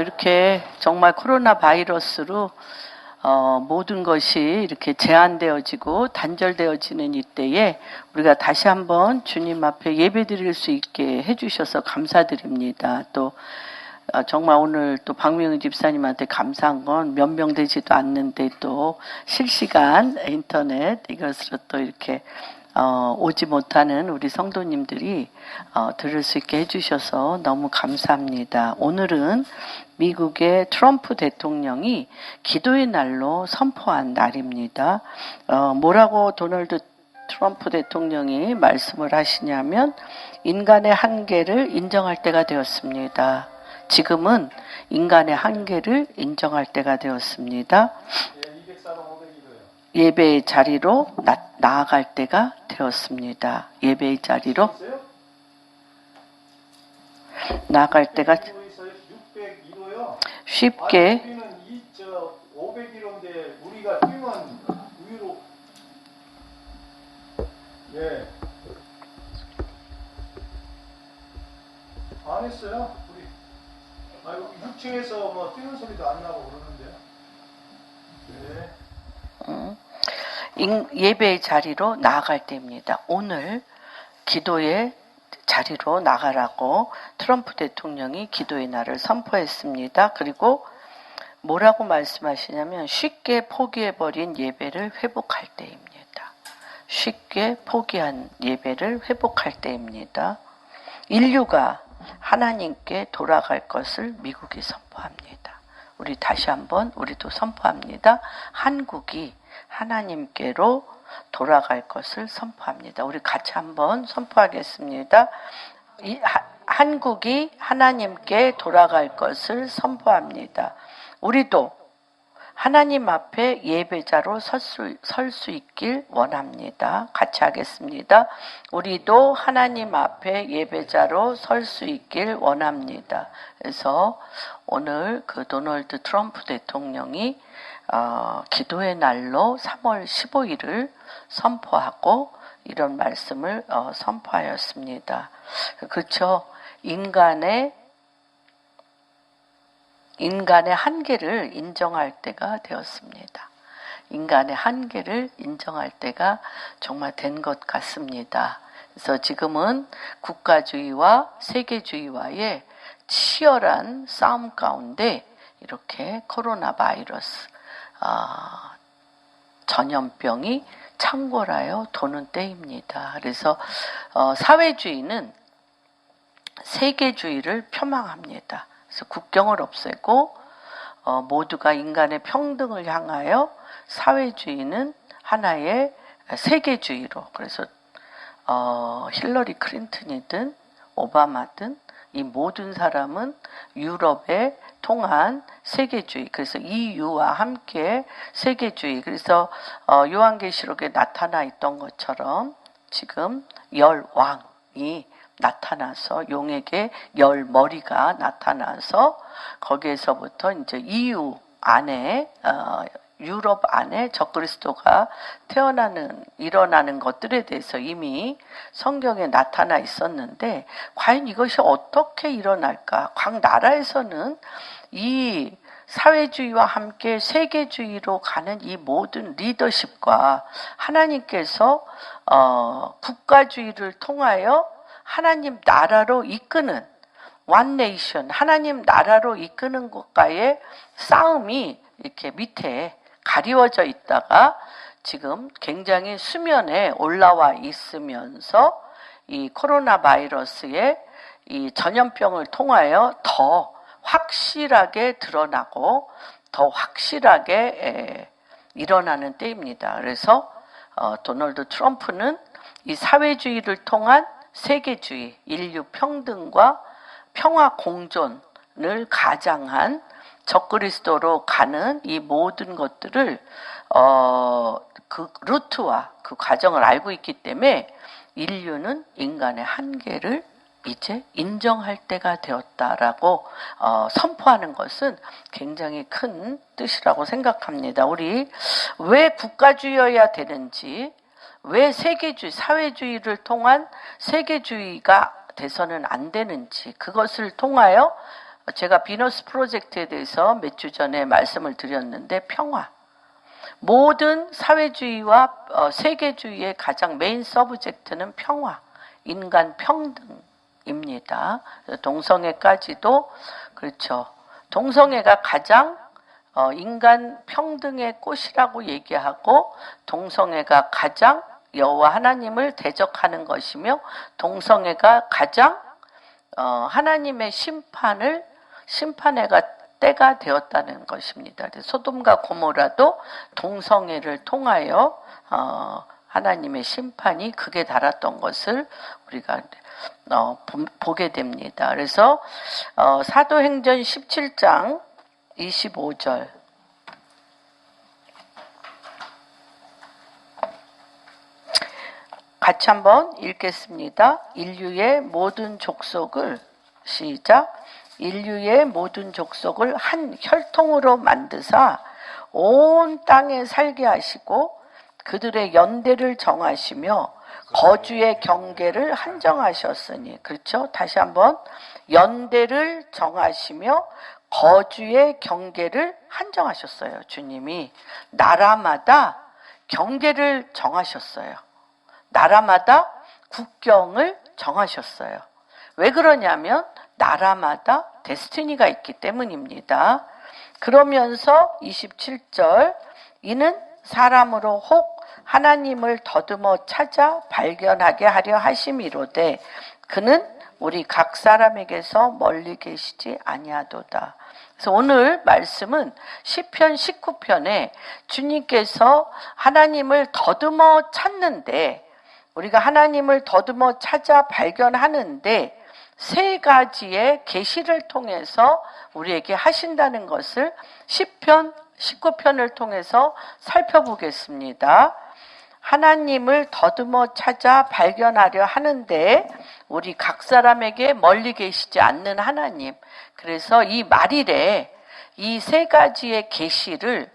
이렇게 정말 코로나 바이러스로 모든 것이 이렇게 제한되어지고 단절되어지는 이때에 우리가 다시 한번 주님 앞에 예배드릴 수 있게 해주셔서 감사드립니다. 또 정말 오늘 또 박명희 집사님한테 감사한 건 몇 명 되지도 않는데 또 실시간 인터넷 이것으로 또 이렇게 오지 못하는 우리 성도님들이 들을 수 있게 해주셔서 너무 감사합니다. 오늘은 미국의 트럼프 대통령이 기도의 날로 선포한 날입니다. 뭐라고 도널드 트럼프 대통령이 말씀을 하시냐면 인간의 한계를 인정할 때가 되었습니다. 지금은 인간의 한계를 인정할 때가 되었습니다. 예배의 자리로 나아갈 때가 되었습니다. 예배의 자리로 나아갈 때가 쉽게 우리는 501호인데 우리가 뛰면 위로 안 했어요. 우리 6층에서 뭐 뛰는 소리도 안 나고 그러는데요. 예배의 자리로 나아갈 때입니다. 오늘 기도의 자리로 나가라고 트럼프 대통령이 기도의 날을 선포했습니다. 그리고 뭐라고 말씀하시냐면 쉽게 포기해버린 예배를 회복할 때입니다. 쉽게 포기한 예배를 회복할 때입니다. 인류가 하나님께 돌아갈 것을 미국이 선포합니다. 우리 다시 한번 우리도 선포합니다. 한국이 하나님께로 돌아갈 것을 선포합니다. 우리 같이 한번 선포하겠습니다. 한국이 하나님께 돌아갈 것을 선포합니다. 우리도 하나님 앞에 예배자로 설 수 있길 원합니다. 같이 하겠습니다. 우리도 하나님 앞에 예배자로 설 수 있길 원합니다. 그래서 오늘 그 도널드 트럼프 대통령이 기도의 날로 3월 15일을 선포하고 이런 말씀을 선포하였습니다. 그렇죠. 인간의 한계를 인정할 때가 되었습니다. 인간의 한계를 인정할 때가 정말 된 것 같습니다. 그래서 지금은 국가주의와 세계주의와의 치열한 싸움 가운데 이렇게 코로나 바이러스 전염병이 창궐하여 도는 때입니다. 그래서 사회주의는 세계주의를 표방합니다. 그래서 국경을 없애고 모두가 인간의 평등을 향하여 사회주의는 하나의 세계주의로, 그래서 힐러리 클린턴이든 오바마든 이 모든 사람은 유럽에 통한 세계주의, 그래서 EU와 함께 세계주의, 그래서 요한계시록에 나타나 있던 것처럼 지금 열 왕이 나타나서 용에게 열 머리가 나타나서 거기에서부터 이제 EU 안에 유럽 안에 적그리스도가 일어나는 것들에 대해서 이미 성경에 나타나 있었는데 과연 이것이 어떻게 일어날까? 각 나라에서는 이 사회주의와 함께 세계주의로 가는 이 모든 리더십과 하나님께서 국가주의를 통하여 하나님 나라로 이끄는 원 네이션, 하나님 나라로 이끄는 것과의 싸움이 이렇게 밑에 가리워져 있다가 지금 굉장히 수면에 올라와 있으면서 이 코로나 바이러스의 이 전염병을 통하여 더 확실하게 드러나고 더 확실하게 일어나는 때입니다. 그래서 도널드 트럼프는 이 사회주의를 통한 세계주의, 인류 평등과 평화 공존을 가장한 적그리스도로 가는 이 모든 것들을 그 루트와 그 과정을 알고 있기 때문에 인류는 인간의 한계를 이제 인정할 때가 되었다라고 선포하는 것은 굉장히 큰 뜻이라고 생각합니다. 우리 왜 국가주의여야 되는지, 왜 세계주의, 사회주의를 통한 세계주의가 돼서는 안 되는지, 그것을 통하여 제가 비너스 프로젝트에 대해서 몇 주 전에 말씀을 드렸는데 평화. 모든 사회주의와 세계주의의 가장 메인 서브젝트는 평화, 인간 평등입니다. 동성애까지도 그렇죠. 동성애가 가장 인간 평등의 꽃이라고 얘기하고 동성애가 가장 여호와 하나님을 대적하는 것이며 동성애가 가장 하나님의 심판의 때가 되었다는 것입니다. 소돔과 고모라도 동성애를 통하여 하나님의 심판이 극에 달았던 것을 우리가 보게 됩니다. 그래서 사도행전 17장 25절 같이 한번 읽겠습니다. 인류의 모든 족속을 시작. 인류의 모든 족속을 한 혈통으로 만드사 온 땅에 살게 하시고 그들의 연대를 정하시며 거주의 경계를 한정하셨으니. 그렇죠? 다시 한번 연대를 정하시며 거주의 경계를 한정하셨어요. 주님이 나라마다 경계를 정하셨어요. 나라마다 국경을 정하셨어요. 왜 그러냐면 나라마다 데스티니가 있기 때문입니다. 그러면서 27절 이는 사람으로 혹 하나님을 더듬어 찾아 발견하게 하려 하심이로되 그는 우리 각 사람에게서 멀리 계시지 아니하도다. 그래서 오늘 말씀은 시편 19편에 주님께서 하나님을 더듬어 찾는데 우리가 하나님을 더듬어 찾아 발견하는데 세 가지의 계시를 통해서 우리에게 하신다는 것을 시편 19편을 통해서 살펴보겠습니다. 하나님을 더듬어 찾아 발견하려 하는데 우리 각 사람에게 멀리 계시지 않는 하나님. 그래서 이 말일에 이 세 가지의 계시를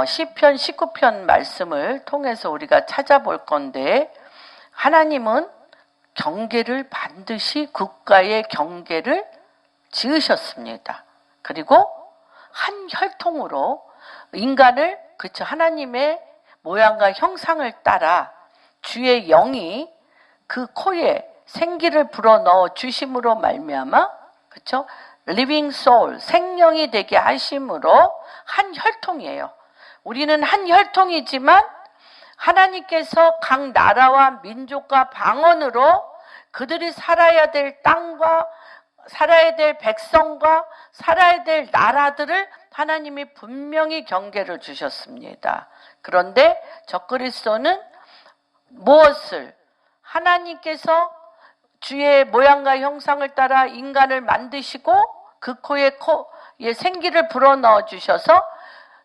시편 19편 말씀을 통해서 우리가 찾아볼 건데 하나님은 경계를 반드시 국가의 경계를 지으셨습니다. 그리고 한 혈통으로 인간을 그렇죠. 하나님의 모양과 형상을 따라 주의 영이 그 코에 생기를 불어넣어 주심으로 말미암아 그렇죠? living soul 생명이 되게 하심으로 한 혈통이에요. 우리는 한 혈통이지만 하나님께서 각 나라와 민족과 방언으로 그들이 살아야 될 땅과 살아야 될 백성과 살아야 될 나라들을 하나님이 분명히 경계를 주셨습니다. 그런데 적그리스도는 무엇을 하나님께서 주의 모양과 형상을 따라 인간을 만드시고 그 코에 생기를 불어넣어 주셔서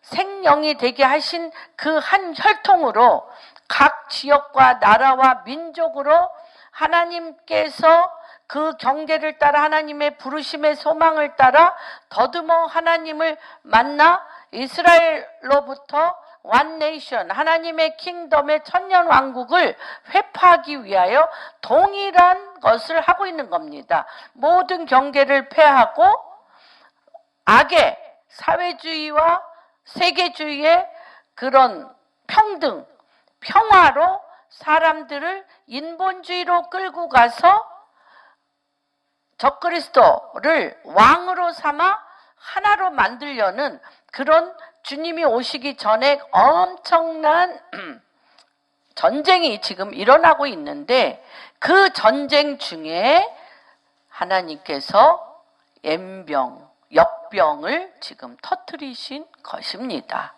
생명이 되게 하신 그 한 혈통으로 각 지역과 나라와 민족으로 하나님께서 그 경계를 따라 하나님의 부르심의 소망을 따라 더듬어 하나님을 만나 이스라엘로부터 one nation 하나님의 킹덤의 천년 왕국을 회파하기 위하여 동일한 것을 하고 있는 겁니다. 모든 경계를 폐하고 악의 사회주의와 세계주의의 그런 평등, 평화로 사람들을 인본주의로 끌고 가서 적그리스도를 왕으로 삼아 하나로 만들려는 그런 주님이 오시기 전에 엄청난 전쟁이 지금 일어나고 있는데 그 전쟁 중에 하나님께서 역병을 지금 터뜨리신 것입니다.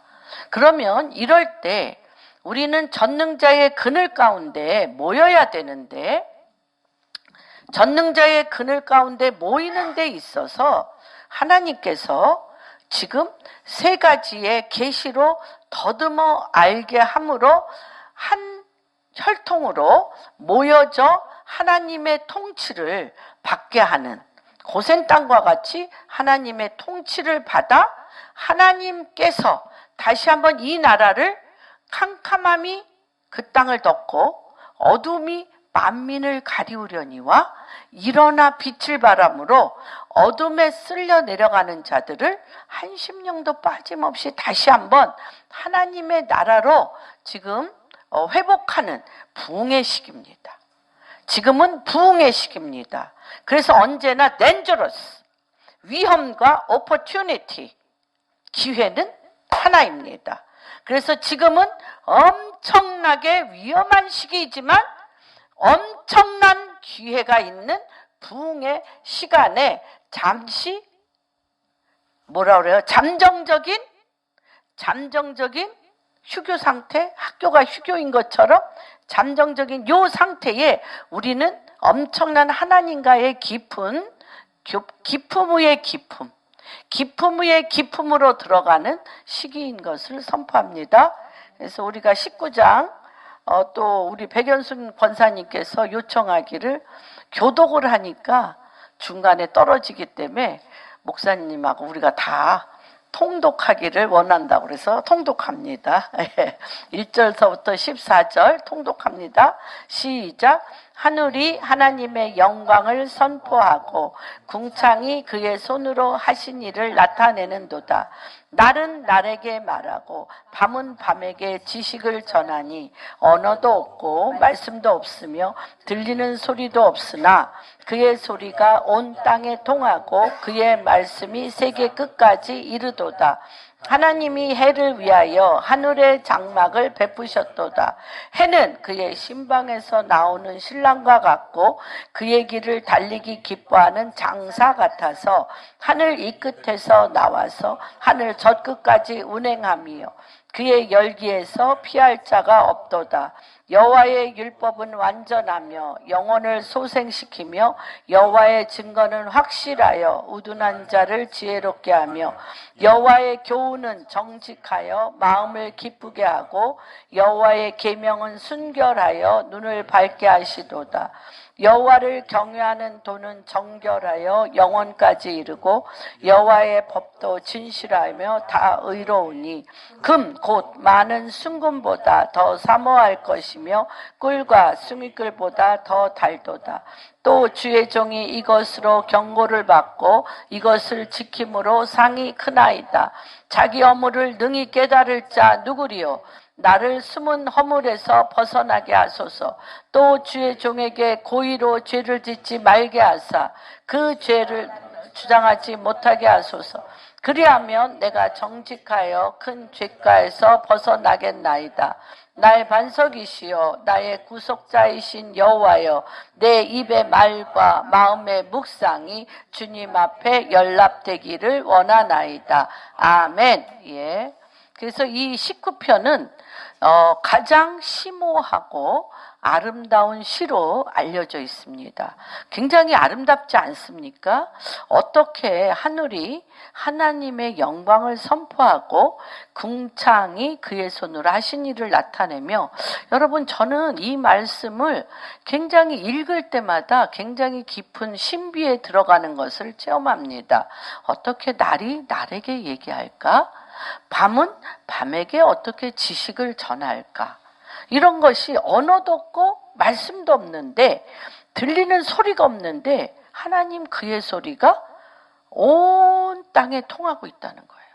그러면 이럴 때 우리는 전능자의 그늘 가운데 모여야 되는데 전능자의 그늘 가운데 모이는 데 있어서 하나님께서 지금 세 가지의 계시로 더듬어 알게 함으로 한 혈통으로 모여져 하나님의 통치를 받게 하는 고센 땅과 같이 하나님의 통치를 받아 하나님께서 다시 한번 이 나라를 캄캄함이 그 땅을 덮고 어둠이 만민을 가리우려니와 일어나 빛을 바람으로 어둠에 쓸려 내려가는 자들을 한심령도 빠짐없이 다시 한번 하나님의 나라로 지금 회복하는 부흥의 시기입니다. 지금은 부흥의 시기입니다. 그래서 언제나 dangerous, 위험과 opportunity, 기회는 하나입니다. 그래서 지금은 엄청나게 위험한 시기이지만 엄청난 기회가 있는 부흥의 시간에 잠시 뭐라 그래요? 잠정적인 휴교 상태, 학교가 휴교인 것처럼 잠정적인 요 상태에 우리는 엄청난 하나님과의 기품 위의 기품 위의 기품으로 들어가는 시기인 것을 선포합니다. 그래서 우리가 19장 또 우리 백연순 권사님께서 요청하기를 교독을 하니까 중간에 떨어지기 때문에 목사님하고 우리가 다 통독하기를 원한다고 그래서 통독합니다. 1절서부터 14절 통독합니다. 시작. 하늘이 하나님의 영광을 선포하고 궁창이 그의 손으로 하신 일을 나타내는도다. 날은 날에게 말하고 밤은 밤에게 지식을 전하니 언어도 없고 말씀도 없으며 들리는 소리도 없으나 그의 소리가 온 땅에 통하고 그의 말씀이 세계 끝까지 이르도다. 하나님이 해를 위하여 하늘의 장막을 베푸셨도다. 해는 그의 신방에서 나오는 신랑과 같고 그의 길을 달리기 기뻐하는 장사 같아서 하늘 이 끝에서 나와서 하늘 저 끝까지 운행하며 그의 열기에서 피할 자가 없도다. 여호와의 율법은 완전하며 영혼을 소생시키며 여호와의 증거는 확실하여 우둔한 자를 지혜롭게 하며 여호와의 교훈은 정직하여 마음을 기쁘게 하고 여호와의 계명은 순결하여 눈을 밝게 하시도다. 여호와를 경외하는 도는 정결하여 영원까지 이르고 여호와의 법도 진실하며 다 의로우니 금 곧 많은 순금보다 더 사모할 것이며 꿀과 수미꿀보다 더 달도다. 또 주의 종이 이것으로 경고를 받고 이것을 지킴으로 상이 크나이다. 자기 허물을 능히 깨달을 자 누구리요? 나를 숨은 허물에서 벗어나게 하소서. 또 주의 종에게 고의로 죄를 짓지 말게 하사 그 죄를 주장하지 못하게 하소서. 그리하면 내가 정직하여 큰 죄가에서 벗어나겠나이다. 나의 반석이시여 나의 구속자이신 여호와여 내 입의 말과 마음의 묵상이 주님 앞에 연락되기를 원하나이다. 아멘. 예. 그래서 이 19편은 가장 심오하고 아름다운 시로 알려져 있습니다. 굉장히 아름답지 않습니까? 어떻게 하늘이 하나님의 영광을 선포하고 궁창이 그의 손으로 하신 일을 나타내며, 여러분 저는 이 말씀을 굉장히 읽을 때마다 굉장히 깊은 신비에 들어가는 것을 체험합니다. 어떻게 날이 날에게 얘기할까? 밤은 밤에게 어떻게 지식을 전할까? 이런 것이 언어도 없고 말씀도 없는데, 들리는 소리가 없는데 하나님 그의 소리가 온 땅에 통하고 있다는 거예요.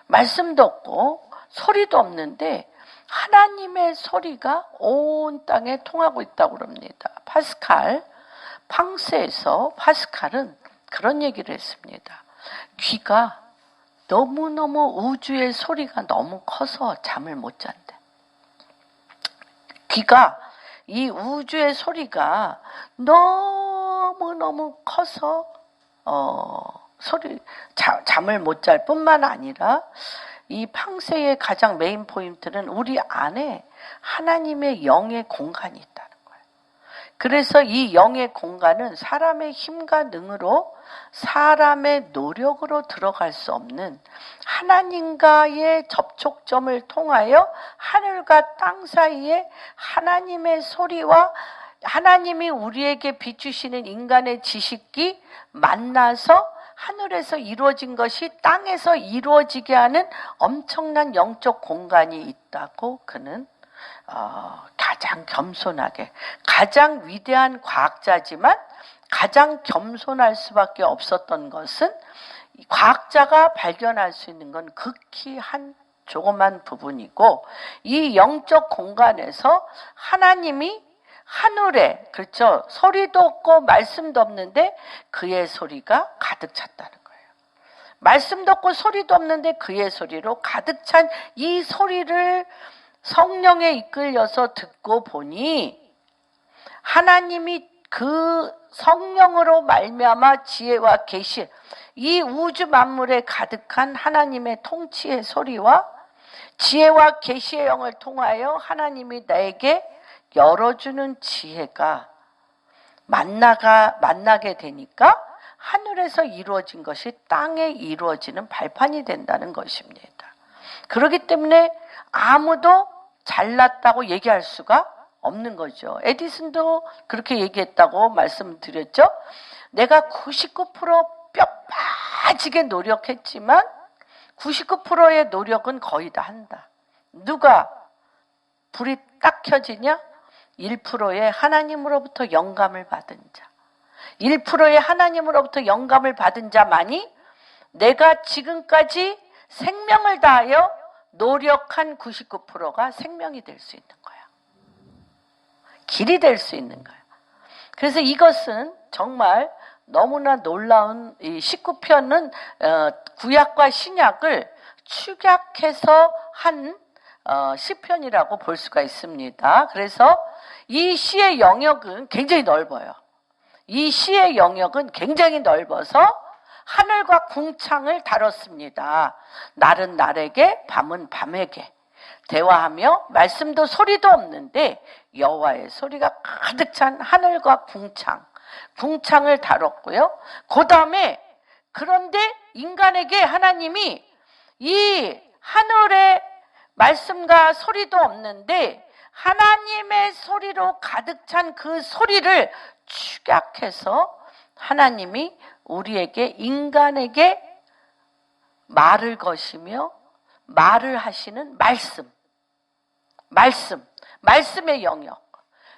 말씀도 없고 소리도 없는데 하나님의 소리가 온 땅에 통하고 있다고 그럽니다. 파스칼, 팡세에서 파스칼은 그런 얘기를 했습니다. 귀가 너무너무 우주의 소리가 너무 커서 잠을 못 잔대. 귀가 이 우주의 소리가 너무너무 커서 잠을 못 잘 뿐만 아니라 이 팡세의 가장 메인 포인트는 우리 안에 하나님의 영의 공간이 있다는 거예요. 그래서 이 영의 공간은 사람의 힘과 능으로, 사람의 노력으로 들어갈 수 없는 하나님과의 접촉점을 통하여 하늘과 땅 사이에 하나님의 소리와 하나님이 우리에게 비추시는 인간의 지식이 만나서 하늘에서 이루어진 것이 땅에서 이루어지게 하는 엄청난 영적 공간이 있다고 그는 가장 겸손하게, 가장 위대한 과학자지만 가장 겸손할 수밖에 없었던 것은 과학자가 발견할 수 있는 건 극히 한 조그만 부분이고, 이 영적 공간에서 하나님이 하늘에, 그렇죠, 소리도 없고 말씀도 없는데 그의 소리가 가득 찼다는 거예요. 말씀도 없고 소리도 없는데 그의 소리로 가득 찬 이 소리를 성령에 이끌려서 듣고 보니, 하나님이 그 성령으로 말미암아 지혜와 계시, 이 우주 만물에 가득한 하나님의 통치의 소리와 지혜와 계시의 영을 통하여 하나님이 나에게 열어주는 지혜가 만나게 되니까 하늘에서 이루어진 것이 땅에 이루어지는 발판이 된다는 것입니다. 그렇기 때문에 아무도 잘났다고 얘기할 수가 없는 거죠. 에디슨도 그렇게 얘기했다고 말씀드렸죠. 내가 99% 뼈 빠지게 노력했지만 99%의 노력은 거의 다 한다. 누가 불이 딱 켜지냐? 1%의 하나님으로부터 영감을 받은 자. 1%의 하나님으로부터 영감을 받은 자만이 내가 지금까지 생명을 다하여 노력한 99%가 생명이 될 수 있는 거야. 길이 될 수 있는 거야. 그래서 이것은 정말 너무나 놀라운, 이 19편은 구약과 신약을 축약해서 한 시편이라고 볼 수가 있습니다. 그래서 이 시의 영역은 굉장히 넓어요. 이 시의 영역은 굉장히 넓어서 하늘과 궁창을 다뤘습니다. 날은 날에게, 밤은 밤에게 대화하며 말씀도 소리도 없는데 여호와의 소리가 가득 찬 하늘과 궁창을 다뤘고요. 그 다음에 그런데 인간에게 하나님이 이 하늘에 말씀과 소리도 없는데 하나님의 소리로 가득 찬 그 소리를 축약해서 하나님이 우리에게, 인간에게 말을 거시며 말을 하시는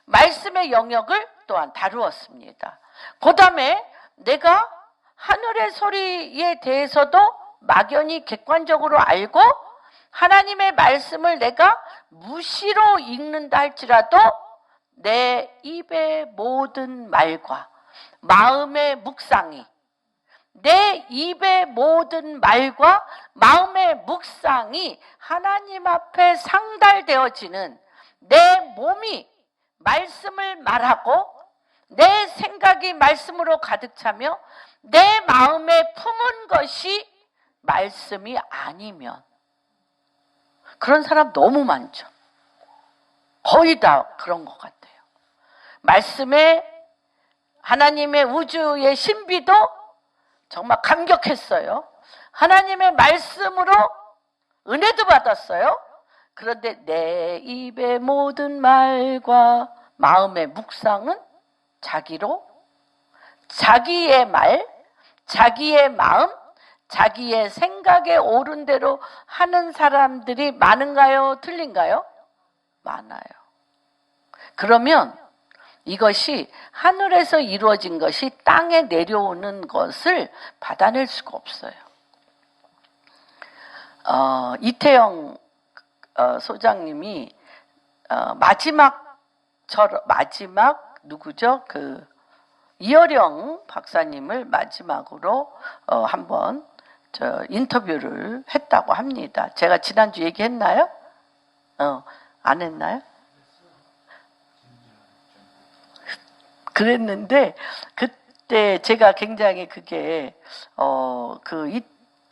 말씀의 영역을 또한 다루었습니다. 그 다음에 내가 하늘의 소리에 대해서도 막연히 객관적으로 알고 하나님의 말씀을 내가 무시로 읽는다 할지라도 내 입의 모든 말과 마음의 묵상이, 내 입의 모든 말과 마음의 묵상이 하나님 앞에 상달되어지는, 내 몸이 말씀을 말하고 내 생각이 말씀으로 가득 차며 내 마음에 품은 것이 말씀이 아니면, 그런 사람 너무 많죠. 거의 다 그런 것 같아요. 말씀에 하나님의 우주의 신비도 정말 감격했어요. 하나님의 말씀으로 은혜도 받았어요. 그런데 내 입의 모든 말과 마음의 묵상은 자기의 말, 자기의 마음, 자기의 생각에 옳은 대로 하는 사람들이 많은가요? 틀린가요? 많아요. 그러면 이것이 하늘에서 이루어진 것이 땅에 내려오는 것을 받아낼 수가 없어요. 이태영 소장님이 마지막 누구죠? 이어령 박사님을 마지막으로 한번 인터뷰를 했다고 합니다. 제가 지난주 얘기했나요? 안 했나요? 그랬는데 그때 제가 굉장히 그게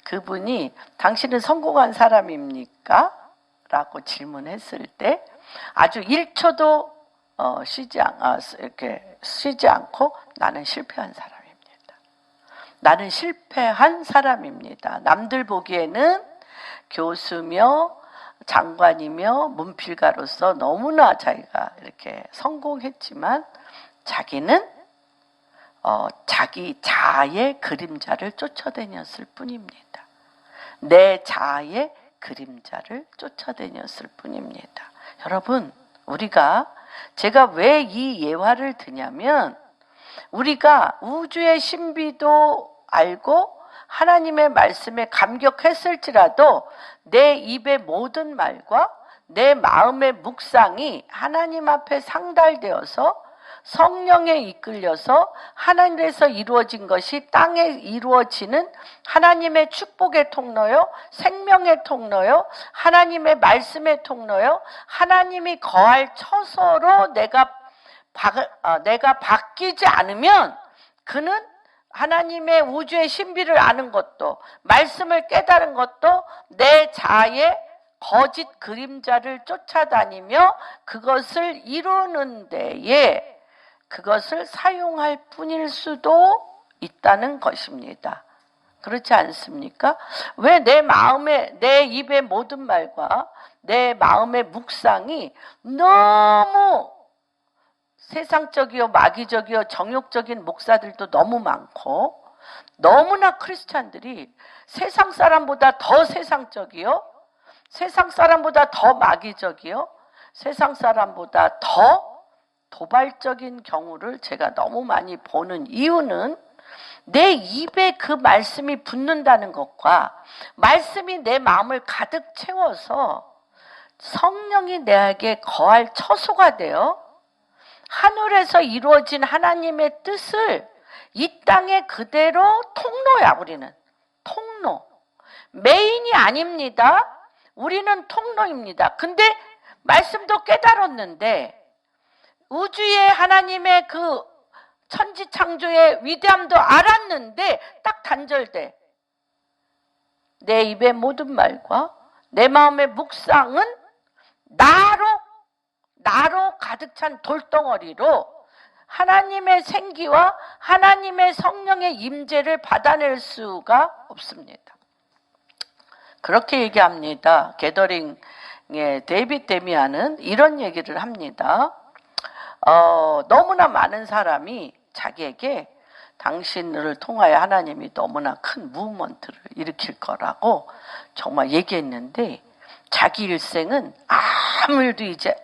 그분이 당신은 성공한 사람입니까? 라고 질문했을 때 아주 1초도 쉬지 않고 나는 실패한 사람입니다. 나는 실패한 사람입니다. 남들 보기에는 교수며 장관이며 문필가로서 너무나 자기가 이렇게 성공했지만 자기는 자기 자아의 그림자를 쫓아다녔을 뿐입니다. 내 자아의 그림자를 쫓아다녔을 뿐입니다. 여러분, 제가 왜 이 예화를 드냐면, 우리가 우주의 신비도 알고 하나님의 말씀에 감격했을지라도 내 입의 모든 말과 내 마음의 묵상이 하나님 앞에 상달되어서 성령에 이끌려서 하늘에서 이루어진 것이 땅에 이루어지는 하나님의 축복의 통로요, 생명의 통로요, 하나님의 말씀의 통로요, 하나님이 거할 처소로 내가 바뀌지 않으면 그는 하나님의 우주의 신비를 아는 것도 말씀을 깨달은 것도 내 자아의 거짓 그림자를 쫓아다니며 그것을 이루는 데에 그것을 사용할 뿐일 수도 있다는 것입니다. 그렇지 않습니까? 왜 내 입의 모든 말과 내 마음의 묵상이 너무 세상적이요, 마귀적이요, 정욕적인 목사들도 너무 많고, 너무나 크리스찬들이 세상 사람보다 더 세상적이요, 세상 사람보다 더 마귀적이요, 세상 사람보다 더 도발적인 경우를 제가 너무 많이 보는 이유는 내 입에 그 말씀이 붙는다는 것과 말씀이 내 마음을 가득 채워서 성령이 내게 거할 처소가 되어 하늘에서 이루어진 하나님의 뜻을 이 땅에 그대로 통로야. 우리는 통로, 메인이 아닙니다. 우리는 통로입니다. 근데 말씀도 깨달았는데 우주의 하나님의 그 천지창조의 위대함도 알았는데 딱 단절돼. 내 입의 모든 말과 내 마음의 묵상은 나로 가득 찬 돌덩어리로 하나님의 생기와 하나님의 성령의 임재를 받아낼 수가 없습니다. 그렇게 얘기합니다. 게더링의 데이빗 데미안은 이런 얘기를 합니다. 너무나 많은 사람이 자기에게 당신을 통하여 하나님이 너무나 큰 무브먼트를 일으킬 거라고 정말 얘기했는데 자기 일생은 아무 일도 이제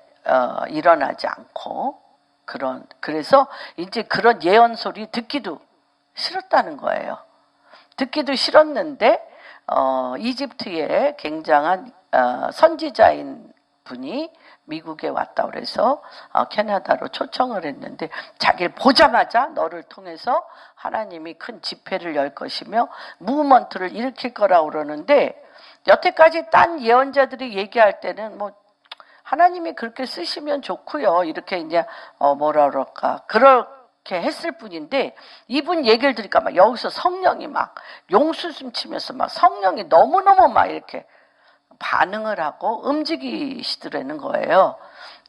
일어나지 않고 그래서 이제 그런 예언 소리 듣기도 싫었다는 거예요. 듣기도 싫었는데 이집트의 굉장한 선지자인 분이 미국에 왔다 그래서 캐나다로 초청을 했는데 자기를 보자마자 너를 통해서 하나님이 큰 집회를 열 것이며 무브먼트를 일으킬 거라고 그러는데 여태까지 딴 예언자들이 얘기할 때는 뭐 하나님이 그렇게 쓰시면 좋고요. 이렇게 이제 뭐라 그럴까 그렇게 했을 뿐인데 이분 얘기를 들으니까 막 여기서 성령이 막 용수숨 치면서 막 성령이 너무너무 막 이렇게 반응을 하고 움직이시더라는 거예요.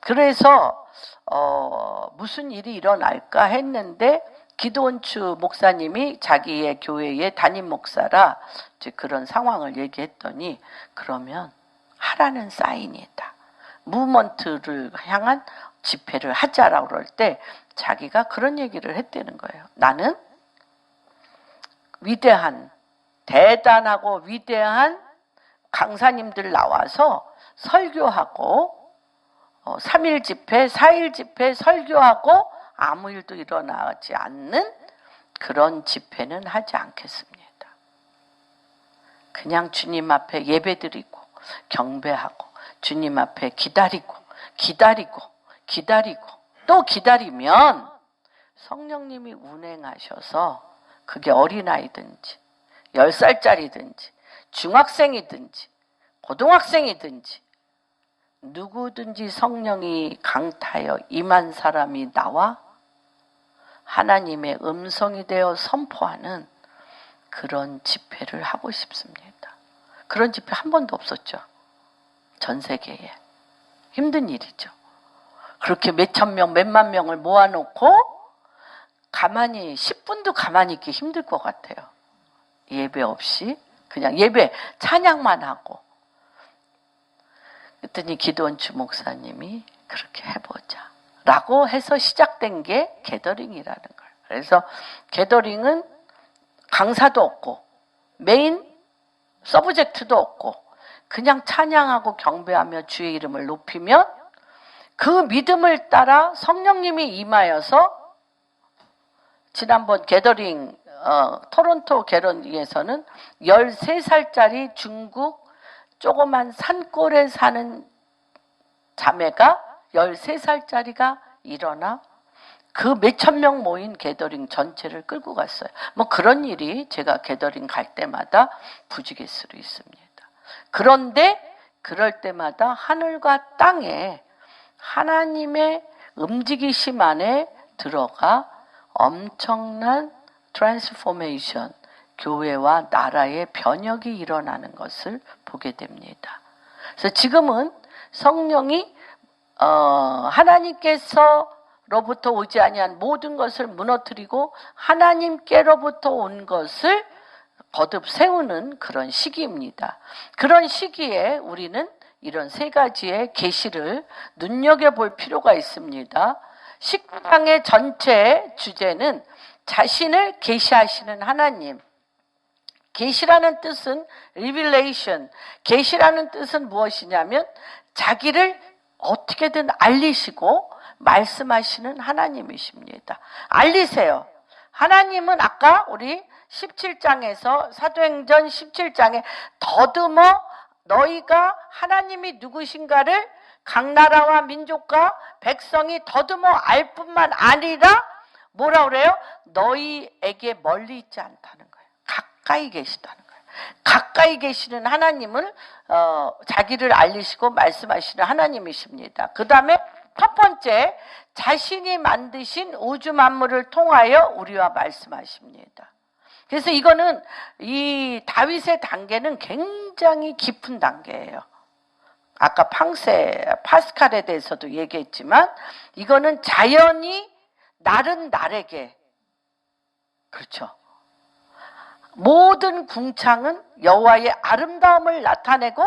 그래서 무슨 일이 일어날까 했는데 기도원추 목사님이 자기의 교회의 담임 목사라 이제 그런 상황을 얘기했더니 그러면 하라는 사인이다. 무브먼트를 향한 집회를 하자라고 그럴 때 자기가 그런 얘기를 했다는 거예요. 나는 대단하고 위대한 강사님들 나와서 설교하고 3일 집회, 4일 집회 설교하고 아무 일도 일어나지 않는 그런 집회는 하지 않겠습니다. 그냥 주님 앞에 예배드리고 경배하고 주님 앞에 기다리고 또 기다리면 성령님이 운행하셔서 그게 어린아이든지 10살짜리든지 중학생이든지 고등학생이든지 누구든지 성령이 강타하여 임한 사람이 나와 하나님의 음성이 되어 선포하는 그런 집회를 하고 싶습니다. 그런 집회 한 번도 없었죠. 전 세계에. 힘든 일이죠. 그렇게 몇천 명, 몇만 명을 모아놓고 가만히 10분도 가만히 있기 힘들 것 같아요. 예배 없이 그냥 예배 찬양만 하고. 그랬더니 기도원추 목사님이 그렇게 해보자 라고 해서 시작된 게 게더링이라는 거예요. 그래서 게더링은 강사도 없고 메인 서브젝트도 없고 그냥 찬양하고 경배하며 주의 이름을 높이면 그 믿음을 따라 성령님이 임하여서 지난번 게더링 토론토 게더링에서는 13살짜리 중국 조그만 산골에 사는 자매가 13살짜리가 일어나 그 몇천 명 모인 게더링 전체를 끌고 갔어요. 뭐 그런 일이 제가 게더링 갈 때마다 부지기수로 있습니다. 그런데 그럴 때마다 하늘과 땅에 하나님의 움직이심 안에 들어가 엄청난 트랜스포메이션, 교회와 나라의 변혁이 일어나는 것을 보게 됩니다. 그래서 지금은 성령이 하나님께서로부터 오지 아니한 모든 것을 무너뜨리고 하나님께로부터 온 것을 거듭 세우는 그런 시기입니다. 그런 시기에 우리는 이런 세 가지의 계시를 눈여겨볼 필요가 있습니다. 19장의 전체 주제는 자신을 계시하시는 하나님. 계시라는 뜻은 revelation. 계시라는 뜻은 무엇이냐면 자기를 어떻게든 알리시고 말씀하시는 하나님이십니다. 알리세요. 하나님은 아까 우리 17장에서 사도행전 17장에 더듬어 너희가 하나님이 누구신가를 각 나라와 민족과 백성이 더듬어 알 뿐만 아니라 뭐라 그래요? 너희에게 멀리 있지 않다는 거예요. 가까이 계시다는 거예요. 가까이 계시는 하나님을 자기를 알리시고 말씀하시는 하나님이십니다. 그 다음에 첫 번째, 자신이 만드신 우주 만물을 통하여 우리와 말씀하십니다. 그래서 이거는 이 다윗의 단계는 굉장히 깊은 단계예요. 아까 파스칼에 대해서도 얘기했지만 이거는 자연이 날은 날에게, 그렇죠. 모든 궁창은 여호와의 아름다움을 나타내고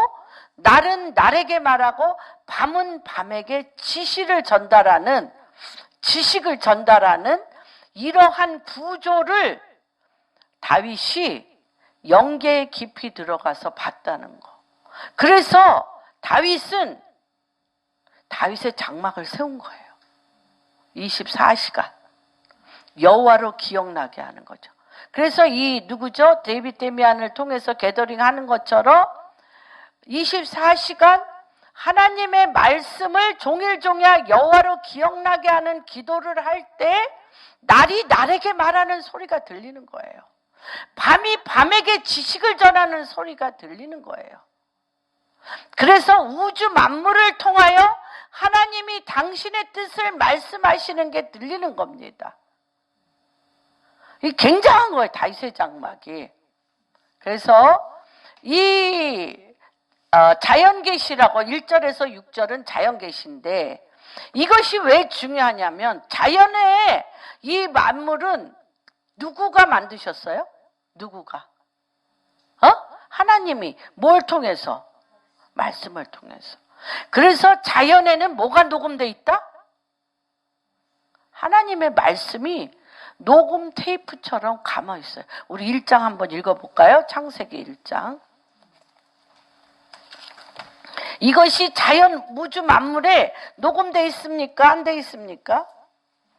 날은 날에게 말하고 밤은 밤에게 지식을 전달하는 이러한 구조를 다윗이 영계에 깊이 들어가서 봤다는 거. 그래서 다윗의 장막을 세운 거예요. 24시간 여호와로 기억나게 하는 거죠. 그래서 이 누구죠? 데이빗 데미안을 통해서 게더링 하는 것처럼 24시간 하나님의 말씀을 종일종일 여호와로 기억나게 하는 기도를 할 때 날이 날에게 말하는 소리가 들리는 거예요. 밤이 밤에게 지식을 전하는 소리가 들리는 거예요. 그래서 우주 만물을 통하여 하나님이 당신의 뜻을 말씀하시는 게 들리는 겁니다. 이 굉장한 거예요, 다윗의 장막이. 그래서 이 자연계시라고 1절에서 6절은 자연계시인데 이것이 왜 중요하냐면 자연의 이 만물은 누구가 만드셨어요? 누구가? 하나님이 뭘 통해서? 말씀을 통해서. 그래서 자연에는 뭐가 녹음되어 있다? 하나님의 말씀이 녹음 테이프처럼 감아 있어요. 우리 1장 한번 읽어볼까요? 창세기 1장. 이것이 자연 우주 만물에 녹음되어 있습니까? 안 되어 있습니까?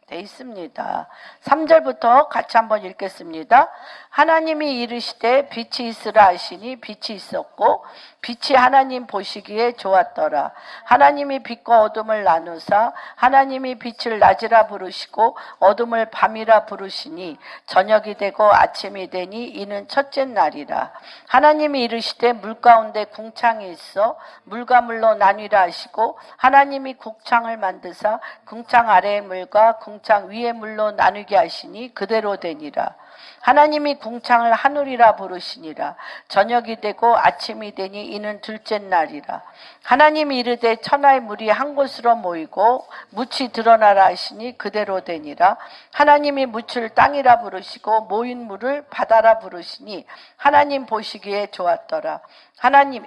되어 있습니다. 3절부터 같이 한번 읽겠습니다. 하나님이 이르시되 빛이 있으라 하시니 빛이 있었고 빛이 하나님 보시기에 좋았더라. 하나님이 빛과 어둠을 나누사 하나님이 빛을 낮이라 부르시고 어둠을 밤이라 부르시니 저녁이 되고 아침이 되니 이는 첫째 날이라. 하나님이 이르시되 물 가운데 궁창이 있어 물과 물로 나뉘라 하시고 하나님이 궁창을 만드사 궁창 아래의 물과 궁창 위의 물로 나누게 하시니 그대로 되니라. 하나님이 궁창을 하늘이라 부르시니라. 저녁이 되고 아침이 되니 이는 둘째 날이라. 하나님이 이르되 천하의 물이 한 곳으로 모이고 묻이 드러나라 하시니 그대로 되니라. 하나님이 묻을 땅이라 부르시고 모인 물을 바다라 부르시니 하나님 보시기에 좋았더라. 하나님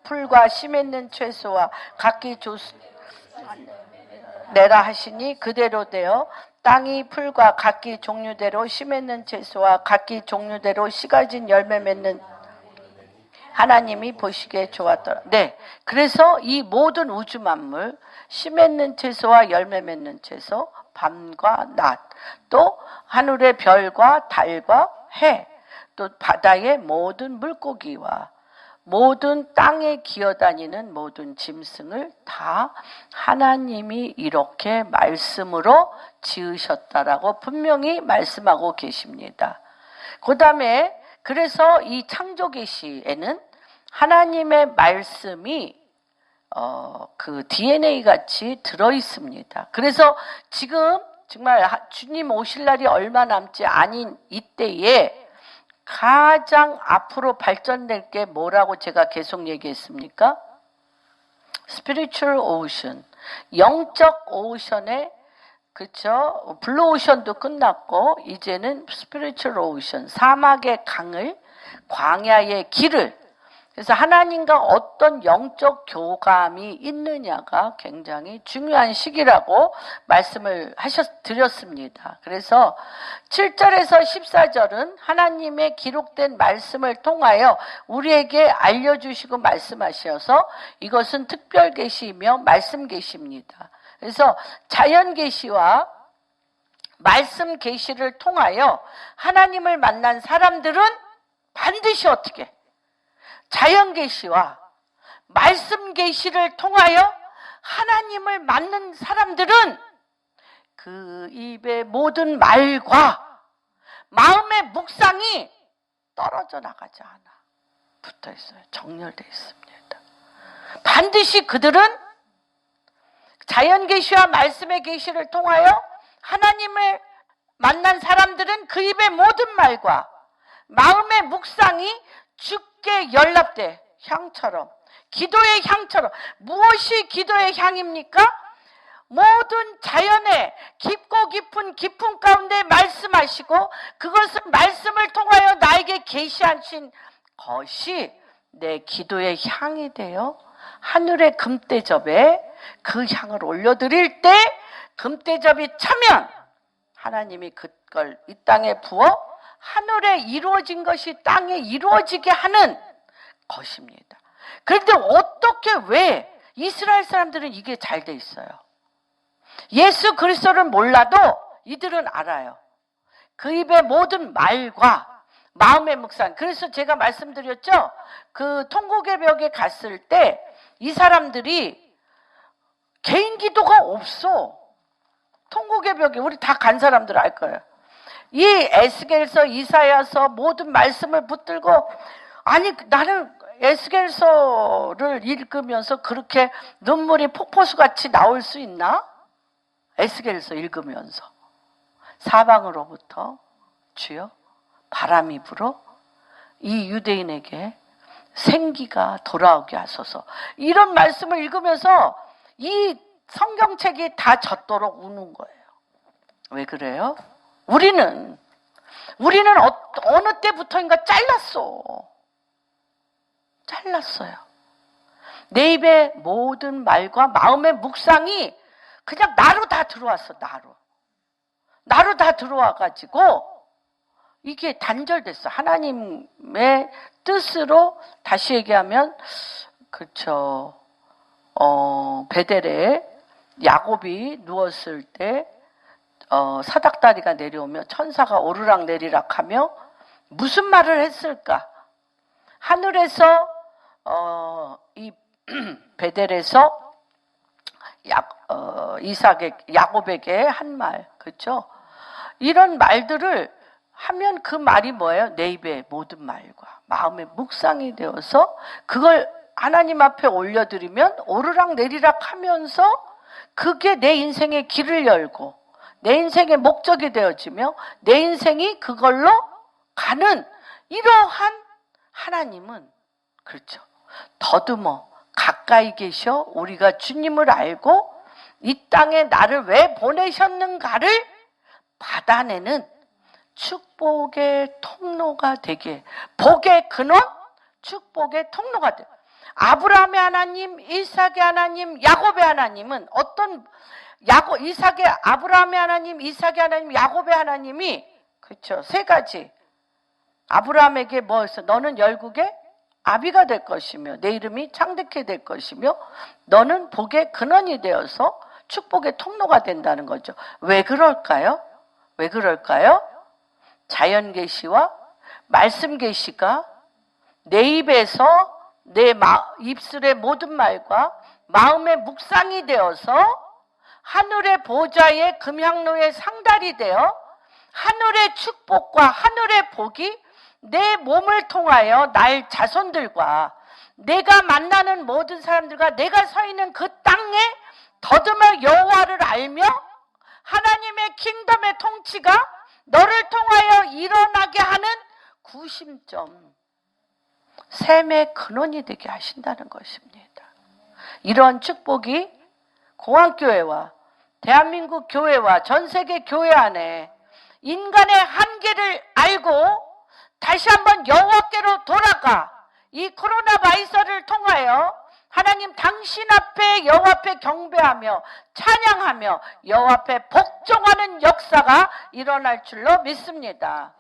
풀과 씨 맺는 채소와 각기 내라 하시니 그대로 되어 땅이 풀과 각기 종류대로 씨 맺는 채소와 각기 종류대로 씨 가진 열매 맺는 하나님이 보시기에 좋았더라. 네, 그래서 이 모든 우주 만물, 씨 맺는 채소와 열매 맺는 채소, 밤과 낮, 또 하늘의 별과 달과 해, 또 바다의 모든 물고기와 모든 땅에 기어다니는 모든 짐승을 다 하나님이 이렇게 말씀으로 지으셨다라고 분명히 말씀하고 계십니다. 그 다음에 그래서 이 창조계시에는 하나님의 말씀이 그 DNA 같이 들어 있습니다. 그래서 지금 정말 주님 오실 날이 얼마 남지 않은 이때에 가장 앞으로 발전될 게 뭐라고 제가 계속 얘기했습니까? Spiritual Ocean, 영적 오션에, 그렇죠? 블루 오션도 끝났고 이제는 Spiritual Ocean, 사막의 강을, 광야의 길을. 그래서 하나님과 어떤 영적 교감이 있느냐가 굉장히 중요한 시기라고 말씀을 드렸습니다. 그래서 7절에서 14절은 하나님의 기록된 말씀을 통하여 우리에게 알려주시고 말씀하셔서 이것은 특별 계시이며 말씀 계시입니다. 그래서 자연 계시와 말씀 계시를 통하여 하나님을 만난 사람들은 반드시 어떻게? 자연 계시와 말씀 계시를 통하여 하나님을 만난 사람들은 그 입의 모든 말과 마음의 묵상이 떨어져 나가지 않아. 붙어 있어요. 정렬되어 있습니다. 반드시 그들은 자연 계시와 말씀의 계시를 통하여 하나님을 만난 사람들은 그 입의 모든 말과 마음의 묵상이 주께 연락돼. 향처럼, 기도의 향처럼. 무엇이 기도의 향입니까? 모든 자연의 깊고 깊은 깊은 가운데 말씀하시고 그것을 말씀을 통하여 나에게 계시하신 것이 내 기도의 향이 되어 하늘의 금대접에 그 향을 올려드릴 때 금대접이 차면 하나님이 그걸 이 땅에 부어 하늘에 이루어진 것이 땅에 이루어지게 하는 것입니다. 그런데 어떻게 왜 이스라엘 사람들은 이게 잘 돼 있어요? 예수 그리스도를 몰라도 이들은 알아요. 그 입의 모든 말과 마음의 묵상. 그래서 제가 말씀드렸죠. 그 통곡의 벽에 갔을 때 이 사람들이 개인 기도가 없어. 통곡의 벽에 우리 다 간 사람들 알 거예요. 이 에스겔서, 이사야서 모든 말씀을 붙들고 아니 나는 에스겔서를 읽으면서 그렇게 눈물이 폭포수같이 나올 수 있나? 에스겔서 읽으면서 사방으로부터 주여 바람이 불어 이 유대인에게 생기가 돌아오게 하소서. 이런 말씀을 읽으면서 이 성경책이 다 젖도록 우는 거예요. 왜 그래요? 우리는 어느 때부터인가 잘랐어요. 내 입의 모든 말과 마음의 묵상이 그냥 나로 다 들어왔어. 나로 다 들어와가지고 이게 단절됐어. 하나님의 뜻으로 다시 얘기하면 그렇죠. 베델에 야곱이 누웠을 때 사닥다리가 내려오며 천사가 오르락 내리락 하며 무슨 말을 했을까? 하늘에서 이 베델에서 야곱에게 한 말, 그렇죠? 이런 말들을 하면 그 말이 뭐예요? 내 입의 모든 말과 마음의 묵상이 되어서 그걸 하나님 앞에 올려드리면 오르락 내리락 하면서 그게 내 인생의 길을 열고 내 인생의 목적이 되어지며 내 인생이 그걸로 가는 이러한 하나님은 그렇죠. 더듬어 가까이 계셔 우리가 주님을 알고 이 땅에 나를 왜 보내셨는가를 받아내는 축복의 통로가 되게 복의 근원 축복의 통로가 돼. 아브라함의 하나님, 이삭의 하나님, 야곱의 하나님은 어떤 아브라함의 하나님, 이삭의 하나님, 야곱의 하나님이 그렇죠. 세 가지. 아브라함에게 뭐였어? 너는 열국의 아비가 될 것이며 내 이름이 창대케 될 것이며 너는 복의 근원이 되어서 축복의 통로가 된다는 거죠. 왜 그럴까요? 왜 그럴까요? 자연 계시와 말씀 계시가 내 입에서 내 입술의 모든 말과 마음의 묵상이 되어서 하늘의 보좌의 금향로의 상달이 되어 하늘의 축복과 하늘의 복이 내 몸을 통하여 날 자손들과 내가 만나는 모든 사람들과 내가 서 있는 그 땅에 더듬어 여호와를 알며 하나님의 킹덤의 통치가 너를 통하여 일어나게 하는 구심점, 샘의 근원이 되게 하신다는 것입니다. 이런 축복이 공안교회와 대한민국 교회와 전 세계 교회 안에 인간의 한계를 알고 다시 한번 여호와께로 돌아가 이 코로나 바이러스를 통하여 하나님 당신 앞에 여호와 앞에 경배하며 찬양하며 여호와 앞에 복종하는 역사가 일어날 줄로 믿습니다.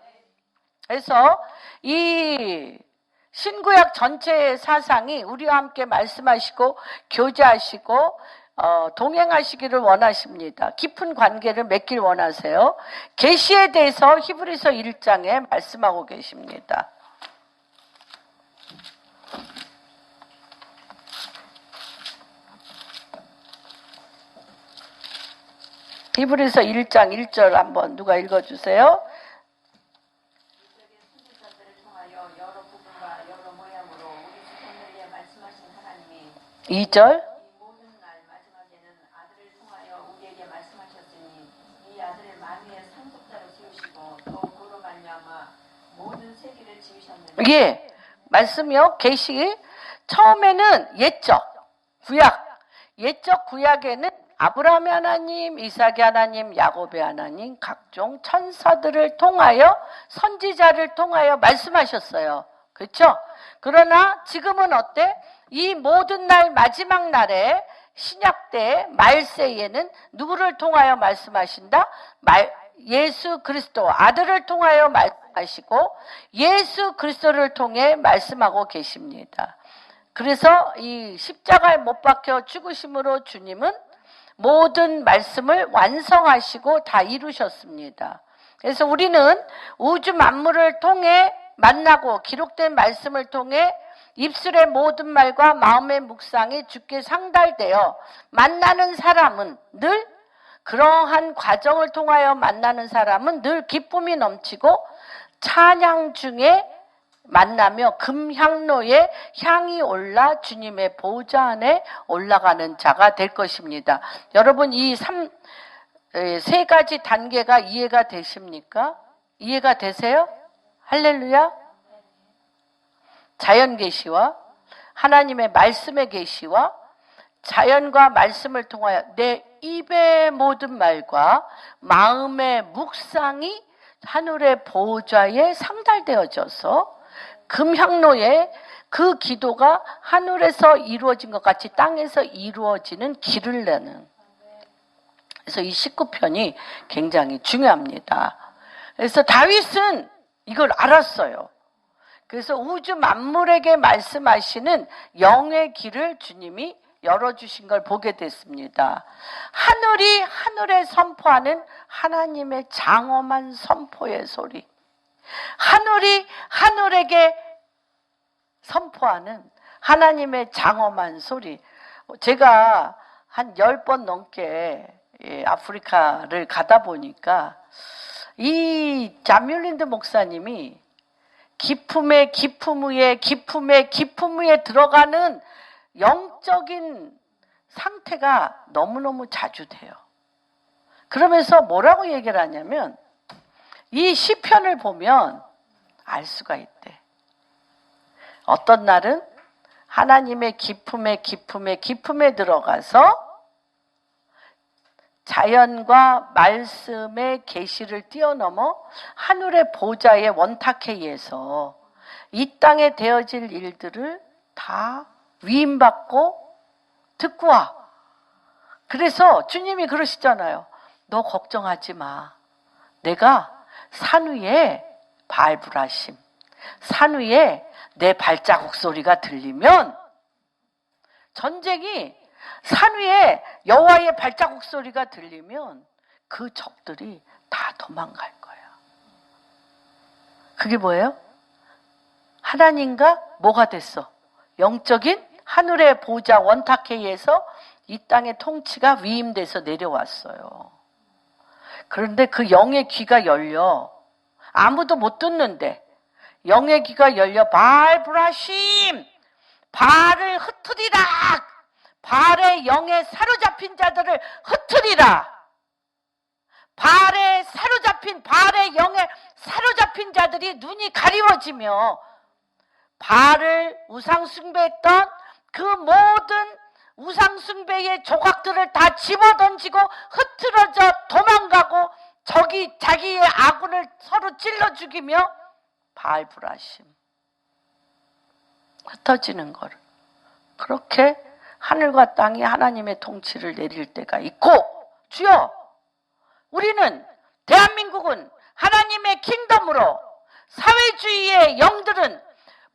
그래서 이 신구약 전체의 사상이 우리와 함께 말씀하시고 교제하시고 동행하시기를 원하십니다. 깊은 관계를 맺길 원하세요. 계시에 대해서 히브리서 1장에 말씀하고 계십니다. 히브리서 1장 1절 한번 누가 읽어주세요. 2절 예, 말씀이요. 계시 처음에는 옛적 구약에는 아브라함의 하나님, 이삭의 하나님, 야곱의 하나님, 각종 천사들을 통하여 선지자를 통하여 말씀하셨어요. 그렇죠? 그러나 지금은 어때? 이 모든 날 마지막 날에 신약 때 말세에는 누구를 통하여 말씀하신다? 예수 그리스도 아들을 통하여 말씀하시고 예수 그리스도를 통해 말씀하고 계십니다. 그래서 이 십자가에 못 박혀 죽으심으로 주님은 모든 말씀을 완성하시고 다 이루셨습니다. 그래서 우리는 우주 만물을 통해 만나고 기록된 말씀을 통해 입술의 모든 말과 마음의 묵상이 주께 상달되어 만나는 사람은 늘 그러한 과정을 통하여 만나는 사람은 늘 기쁨이 넘치고 찬양 중에 만나며 금향로에 향이 올라 주님의 보좌 안에 올라가는 자가 될 것입니다. 여러분 이 세 가지 단계가 이해가 되십니까? 이해가 되세요? 할렐루야. 자연 계시와 하나님의 말씀의 계시와 자연과 말씀을 통하여 내 입의 모든 말과 마음의 묵상이 하늘의 보좌에 상달되어져서 금향로에 그 기도가 하늘에서 이루어진 것 같이 땅에서 이루어지는 길을 내는, 그래서 이 19편이 굉장히 중요합니다. 그래서 다윗은 이걸 알았어요. 그래서 우주 만물에게 말씀하시는 영의 길을 주님이 열어주신 걸 보게 됐습니다. 하늘이 하늘에 선포하는 하나님의 장엄한 선포의 소리, 하늘이 하늘에게 선포하는 하나님의 장엄한 소리. 제가 한 10번 넘게 아프리카를 가다 보니까 이 자뮬린드 목사님이 기품의 기품 위에 기품의 기품 위에 들어가는 영적인 상태가 너무너무 자주 돼요. 그러면서 뭐라고 얘기를 하냐면 이 시편을 보면 알 수가 있대. 어떤 날은 하나님의 기품의 기품의 기품에 들어가서 자연과 말씀의 계시를 뛰어넘어 하늘의 보좌의 원탁에 의해서 이 땅에 되어질 일들을 다 위임받고 듣고 와. 그래서 주님이 그러시잖아요. 너 걱정하지 마. 내가 산 위에 발불하심, 산 위에 내 발자국 소리가 들리면 전쟁이 산 위에 여호와의 발자국 소리가 들리면 그 적들이 다 도망갈 거야. 그게 뭐예요? 하나님과 뭐가 됐어? 영적인 하늘의 보좌 원탁회의에서 이 땅의 통치가 위임돼서 내려왔어요. 그런데 그 영의 귀가 열려. 아무도 못 듣는데 영의 귀가 열려 바알브라심, 바알을 흩트리라. 바알의 영에 사로잡힌 자들을 흩트리라. 바알의 영에 사로잡힌 자들이 눈이 가리워지며 바알을 우상숭배했던 그 모든 우상숭배의 조각들을 다 집어던지고 흩트러져 도망가고 적이 자기의 아군을 서로 찔러 죽이며 바알브라심 흩어지는 거를, 그렇게 하늘과 땅이 하나님의 통치를 내릴 때가 있고, 주여, 우리는, 대한민국은 하나님의 킹덤으로 사회주의의 영들은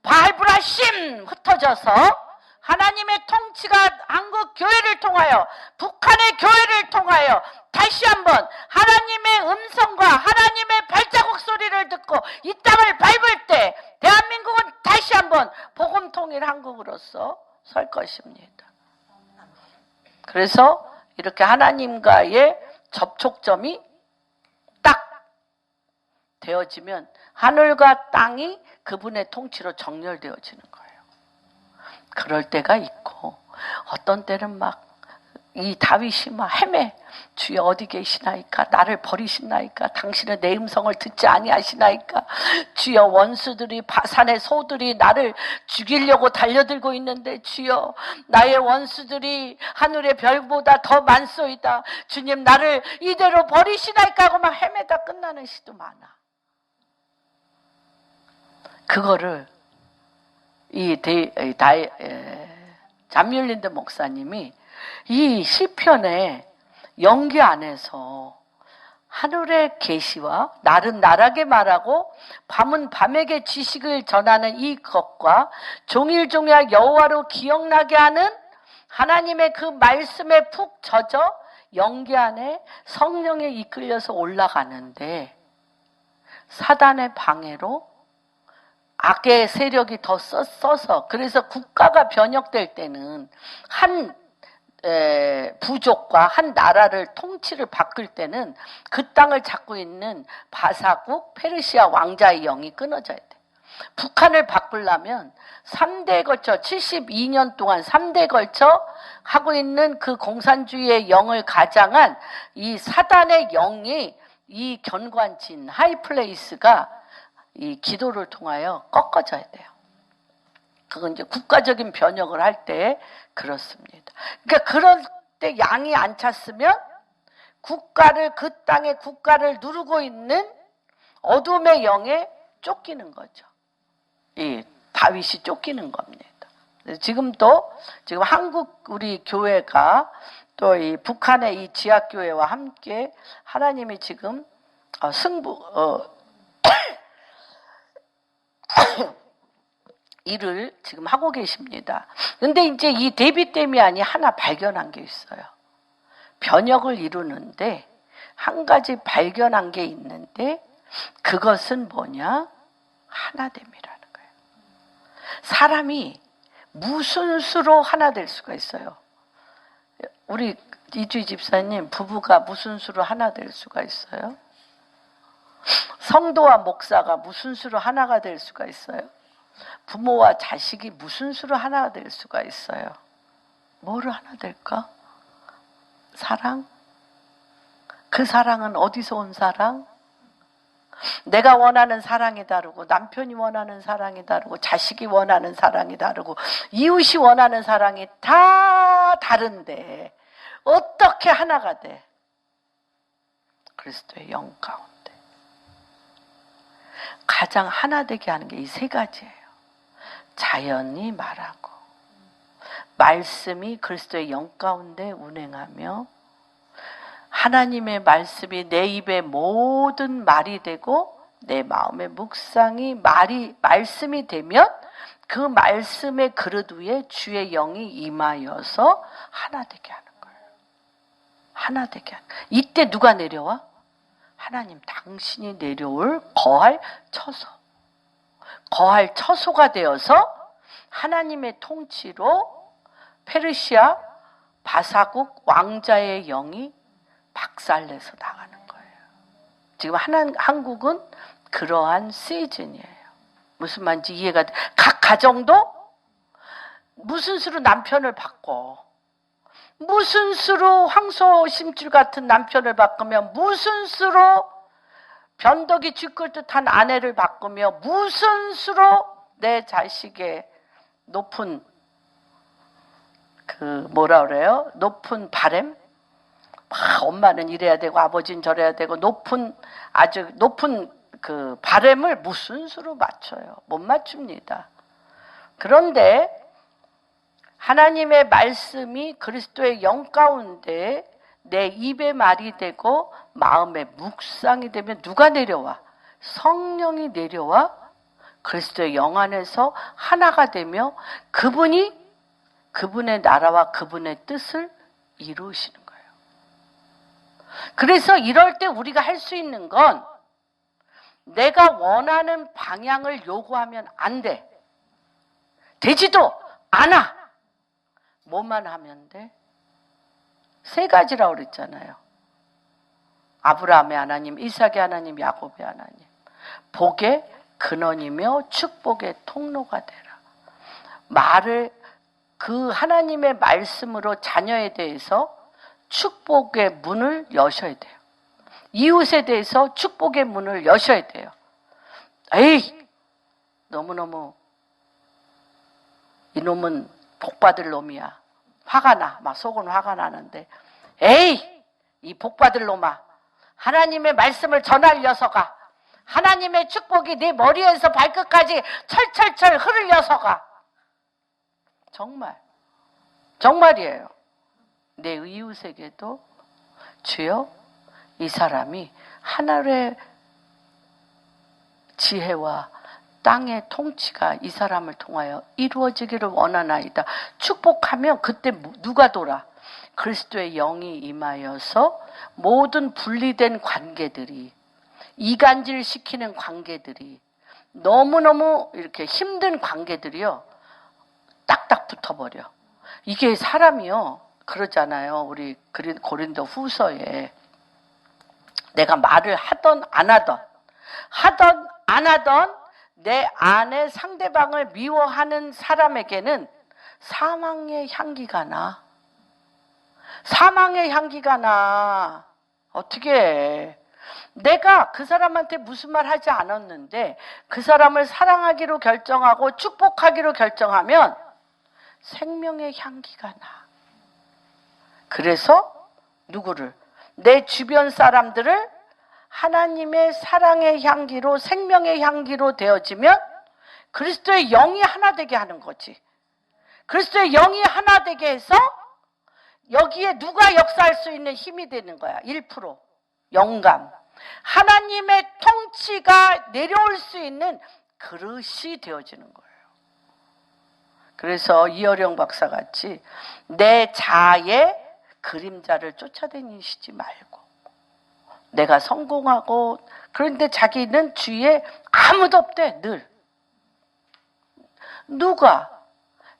바알브라심 흩어져서 하나님의 통치가 한국 교회를 통하여, 북한의 교회를 통하여 다시 한번 하나님의 음성과 하나님의 발자국 소리를 듣고 이 땅을 밟을 때 대한민국은 다시 한번 복음 통일 한국으로서 설 것입니다. 그래서 이렇게 하나님과의 접촉점이 딱 되어지면 하늘과 땅이 그분의 통치로 정렬되어지는 거예요. 그럴 때가 있고, 어떤 때는 막 이 다윗이 막 헤매. 주여 어디 계시나이까? 나를 버리시나이까? 당신은 내 음성을 듣지 아니하시나이까? 주여, 원수들이, 바산의 소들이 나를 죽이려고 달려들고 있는데 주여, 나의 원수들이 하늘의 별보다 더 많소이다. 주님, 나를 이대로 버리시나이까? 하고 막 헤매다 끝나는 시도 많아. 그거를 잠율린드 목사님이 이 시편의 연기 안에서 하늘의 계시와 날은 날에게 말하고 밤은 밤에게 지식을 전하는 이 것과 종일종일 여호와로 기억나게 하는 하나님의 그 말씀에 푹 젖어 연기 안에 성령에 이끌려서 올라가는데, 사단의 방해로 악의 세력이 더 써서, 그래서 국가가 변혁될 때는 한 부족과 한 나라를 통치를 바꿀 때는 그 땅을 잡고 있는 바사국 페르시아 왕자의 영이 끊어져야 돼. 북한을 바꾸려면 3대에 걸쳐 72년 동안 3대에 걸쳐 하고 있는 그 공산주의의 영을 가장한 이 사단의 영이, 이 견관진 하이플레이스가 이 기도를 통하여 꺾어져야 돼요. 그건 이제 국가적인 변혁을 할 때 그렇습니다. 그러니까 그럴 때 양이 안 찼으면 국가를, 그 땅의 국가를 누르고 있는 어둠의 영에 쫓기는 거죠. 이 다윗이 쫓기는 겁니다. 지금 한국 우리 교회가 또 이 북한의 이 지하교회와 함께 하나님이 지금 일을 지금 하고 계십니다. 근데 이제 이 데뷔댐이 하나 발견한 게 있어요. 변혁을 이루는데 한 가지 발견한 게 있는데, 그것은 뭐냐? 하나됨이라는 거예요. 사람이 무슨 수로 하나 될 수가 있어요? 우리 이주희 집사님, 부부가 무슨 수로 하나 될 수가 있어요? 성도와 목사가 무슨 수로 하나가 될 수가 있어요? 부모와 자식이 무슨 수로 하나가 될 수가 있어요? 뭐로 하나 될까? 사랑? 그 사랑은 어디서 온 사랑? 내가 원하는 사랑이 다르고, 남편이 원하는 사랑이 다르고, 자식이 원하는 사랑이 다르고, 이웃이 원하는 사랑이 다 다른데 어떻게 하나가 돼? 그리스도의 영 가운데 가장 하나 되게 하는 게 이 세 가지예요. 자연이 말하고, 말씀이 그리스도의 영 가운데 운행하며, 하나님의 말씀이 내 입에 모든 말이 되고 내 마음의 묵상이 말씀이 되면 그 말씀의 그릇 위에 주의 영이 임하여서 하나 되게 하는 거예요. 하나 되게 하는 거예요. 이때 누가 내려와? 하나님 당신이 내려올 거할 처소가 되어서 하나님의 통치로 페르시아 바사국 왕자의 영이 박살내서 나가는 거예요. 지금 한국은 그러한 시즌이에요. 무슨 말인지 이해가 돼. 각 가정도 무슨 수로 남편을 바꿔. 무슨 수로 황소심줄 같은 남편을 바꾸며 무슨 수로 변덕이 쥐끌 듯한 아내를 바꾸며 무슨 수로 내 자식의 높은 높은 바램? 엄마는 이래야 되고 아버지는 저래야 되고 아주 높은 그 바램을 무슨 수로 맞춰요? 못 맞춥니다. 그런데 하나님의 말씀이 그리스도의 영 가운데 내 입의 말이 되고 마음의 묵상이 되면 누가 내려와? 성령이 내려와 그리스도의 영 안에서 하나가 되며 그분의 나라와 그분의 뜻을 이루시는 거예요. 그래서 이럴 때 우리가 할 수 있는 건 내가 원하는 방향을 요구하면 안 돼. 되지도 않아. 뭐만 하면 돼? 3가지라고 그랬잖아요. 아브라함의 하나님, 이삭의 하나님, 야곱의 하나님. 복의 근원이며 축복의 통로가 되라. 그 하나님의 말씀으로 자녀에 대해서 축복의 문을 여셔야 돼요. 이웃에 대해서 축복의 문을 여셔야 돼요. 에이! 너무너무 이놈은 복받을 놈이야. 화가 나. 막 속은 화가 나는데 에이! 이 복받을 놈아. 하나님의 말씀을 전할 녀석아. 하나님의 축복이 네 머리에서 발끝까지 철철철 흐를 녀석아. 정말이에요. 내 이웃에게도 주여 이 사람이 하늘의 지혜와 땅의 통치가 이 사람을 통하여 이루어지기를 원하나이다. 축복하면 그때 누가 돌아? 그리스도의 영이 임하여서 모든 분리된 관계들이 이간질시키는 관계들이 너무너무 이렇게 힘든 관계들이요. 딱딱 붙어버려. 이게 사람이요. 그러잖아요. 우리 고린도 후서에 내가 말을 하던 안 하던 내 안에 상대방을 미워하는 사람에게는 사망의 향기가 나. 어떻게 해. 내가 그 사람한테 무슨 말 하지 않았는데 그 사람을 사랑하기로 결정하고 축복하기로 결정하면 생명의 향기가 나. 그래서 누구를? 내 주변 사람들을 하나님의 사랑의 향기로 생명의 향기로 되어지면 그리스도의 영이 하나 되게 하는 거지. 그리스도의 영이 하나 되게 해서 여기에 누가 역사할 수 있는 힘이 되는 거야. 1%. 영감. 하나님의 통치가 내려올 수 있는 그릇이 되어지는 거예요. 그래서 이어령 박사 같이 내 자아의 그림자를 쫓아다니시지 말고 내가 성공하고 그런데 자기는 주위에 아무도 없대. 늘 누가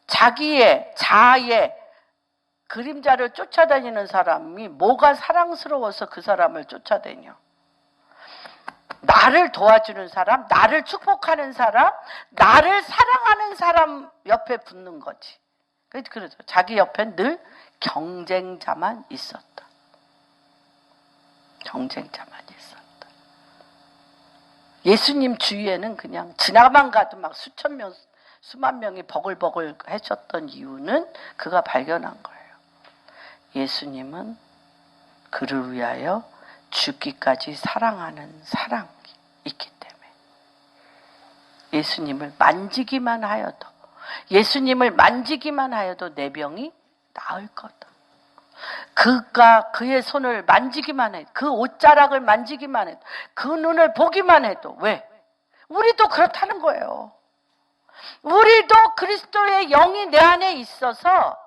자기의 자아의 그림자를 쫓아다니는 사람이 뭐가 사랑스러워서 그 사람을 쫓아다녀? 나를 도와주는 사람, 나를 축복하는 사람, 나를 사랑하는 사람 옆에 붙는 거지. 그래서 자기 옆엔 늘 경쟁자만 있었다. 예수님 주위에는 그냥 지나만 가도 막 수만 명이 버글버글 해쳤던 이유는 그가 발견한 거예요. 예수님은 그를 위하여 죽기까지 사랑하는 사랑이 있기 때문에 예수님을 만지기만 하여도 내 병이 나을 거다. 그가 그의 손을 만지기만 해도, 그 옷자락을 만지기만 해도, 그 눈을 보기만 해도, 왜? 우리도 그렇다는 거예요. 우리도 그리스도의 영이 내 안에 있어서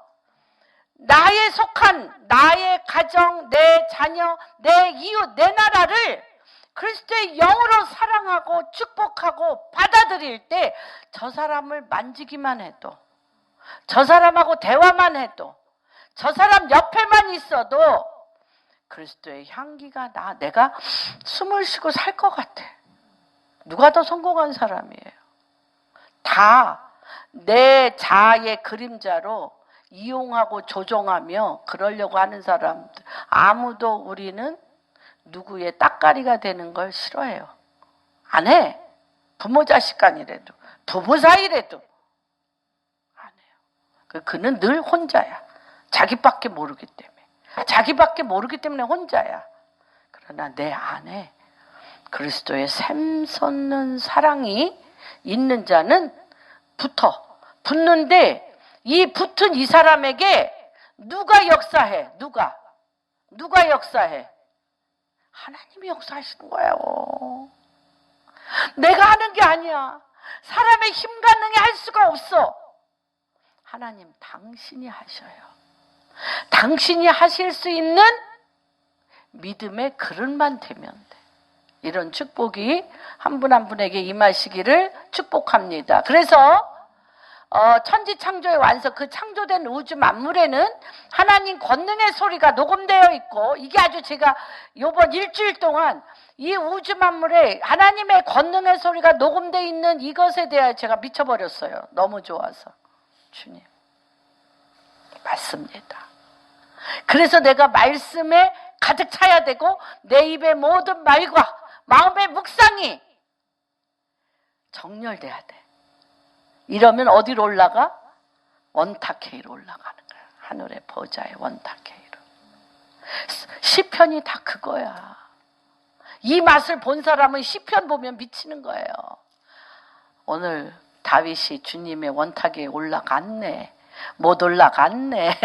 나의 속한, 나의 가정, 내 자녀, 내 이웃, 내 나라를 그리스도의 영으로 사랑하고 축복하고 받아들일 때 저 사람을 만지기만 해도, 저 사람하고 대화만 해도, 저 사람 옆에만 있어도 그리스도의 향기가 내가 숨을 쉬고 살 것 같아. 누가 더 성공한 사람이에요? 다 내 자아의 그림자로 이용하고 조종하며 그러려고 하는 사람들, 아무도 우리는 누구의 따까리가 되는 걸 싫어해요. 안 해. 부모 자식 간이라도, 부부 사이라도 안 해요. 그는 늘 혼자야. 자기밖에 모르기 때문에. 자기밖에 모르기 때문에 혼자야. 그러나 내 안에 그리스도의 샘솟는 사랑이 있는 자는 붙는데, 이 붙은 이 사람에게 누가 역사해? 누가 역사해? 하나님이 역사하시는 거예요. 내가 하는 게 아니야. 사람의 힘과 능이 할 수가 없어. 하나님, 당신이 하셔요. 당신이 하실 수 있는 믿음의 그릇만 되면 돼. 이런 축복이 한 분 한 분에게 임하시기를 축복합니다. 그래서 천지 창조의 완성, 그 창조된 우주 만물에는 하나님 권능의 소리가 녹음되어 있고, 이게 아주 제가 요번 일주일 동안 이 우주 만물에 하나님의 권능의 소리가 녹음되어 있는 이것에 대하여 제가 미쳐버렸어요. 너무 좋아서. 주님, 맞습니다. 그래서 내가 말씀에 가득 차야 되고, 내 입의 모든 말과 마음의 묵상이 정렬돼야 돼. 이러면 어디로 올라가? 원탁회의로 올라가는 거야. 하늘의 보좌의 원탁회의로. 시편이 다 그거야. 이 맛을 본 사람은 시편 보면 미치는 거예요. 오늘 다윗이 주님의 원탁에 올라갔네. 못 올라갔네.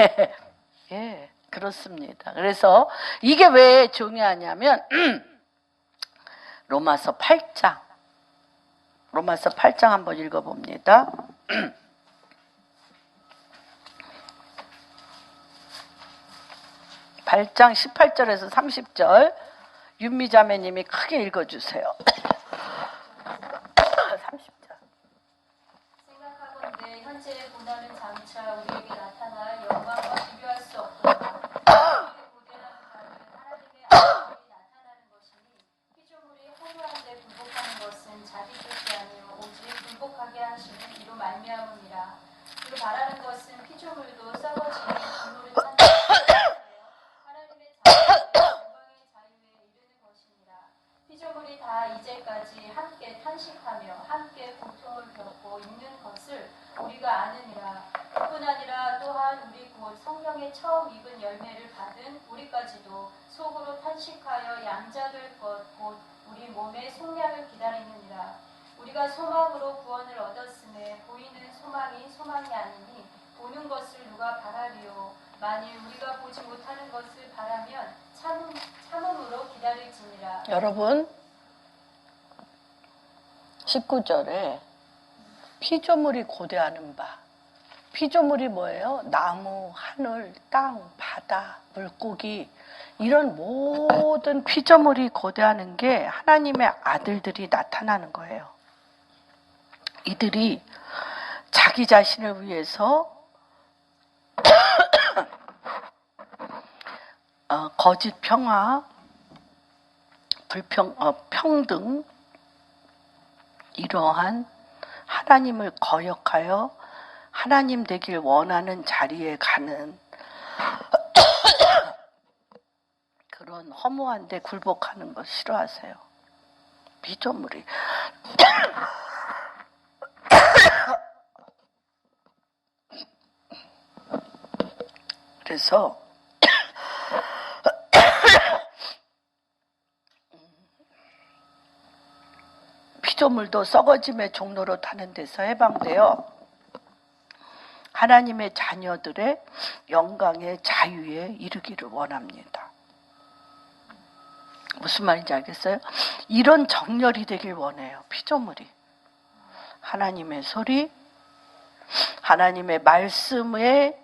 예, 그렇습니다. 그래서 이게 왜 중요하냐면 로마서 8장 한번 읽어봅니다. 8장 18절에서 30절 윤미자매님이 크게 읽어주세요. 30절. 생각하건대 현재의 고난은 장차 우리에게 나타날 영광과 비교할 수 없도다. 우리에게 고대한 바는 하나님의 아들이 나타나는 것이니, 피조물이 허무한데 굴복하는 것은 자기 뜻이 아니요 오직 굴복하게 하시는 이로 말미암음이라. 그로 바라는 것은 피조물도 썩어지는 분노를 찬송하여 하나님의 자유와 영광의 자유에 이르는 것이니라. 피조물이 다 이제까지 함께 탄식하며 함께 고통을 겪고 있는 것을 우리가 아느니라. 그뿐 아니라 또한 우리 곧 성령의 처음 입은 열매를 받은 우리까지도 속으로 탄식하여 양자될 것 곧 우리 몸의 속량을 기다리느니라. 우리가 소망으로 구원을 얻었음에 보이는 소망이 소망이 아니니 보는 것을 누가 바라리요. 만일 우리가 보지 못하는 것을 바라면 참음으로 기다릴지니라. 여러분, 19절에 피조물이 고대하는 바. 피조물이 뭐예요? 나무, 하늘, 땅, 바다, 물고기, 이런 모든 피조물이 고대하는 게 하나님의 아들들이 나타나는 거예요. 이들이 자기 자신을 위해서 거짓 평화, 평등, 이러한 하나님을 거역하여 하나님 되길 원하는 자리에 가는 그런 허무한데 굴복하는 거 싫어하세요. 피조물이. 그래서 피조물도 썩어짐의 종로로 타는 데서 해방되어 하나님의 자녀들의 영광의 자유에 이르기를 원합니다. 무슨 말인지 알겠어요? 이런 정렬이 되길 원해요. 피조물이. 하나님의 소리, 하나님의 말씀에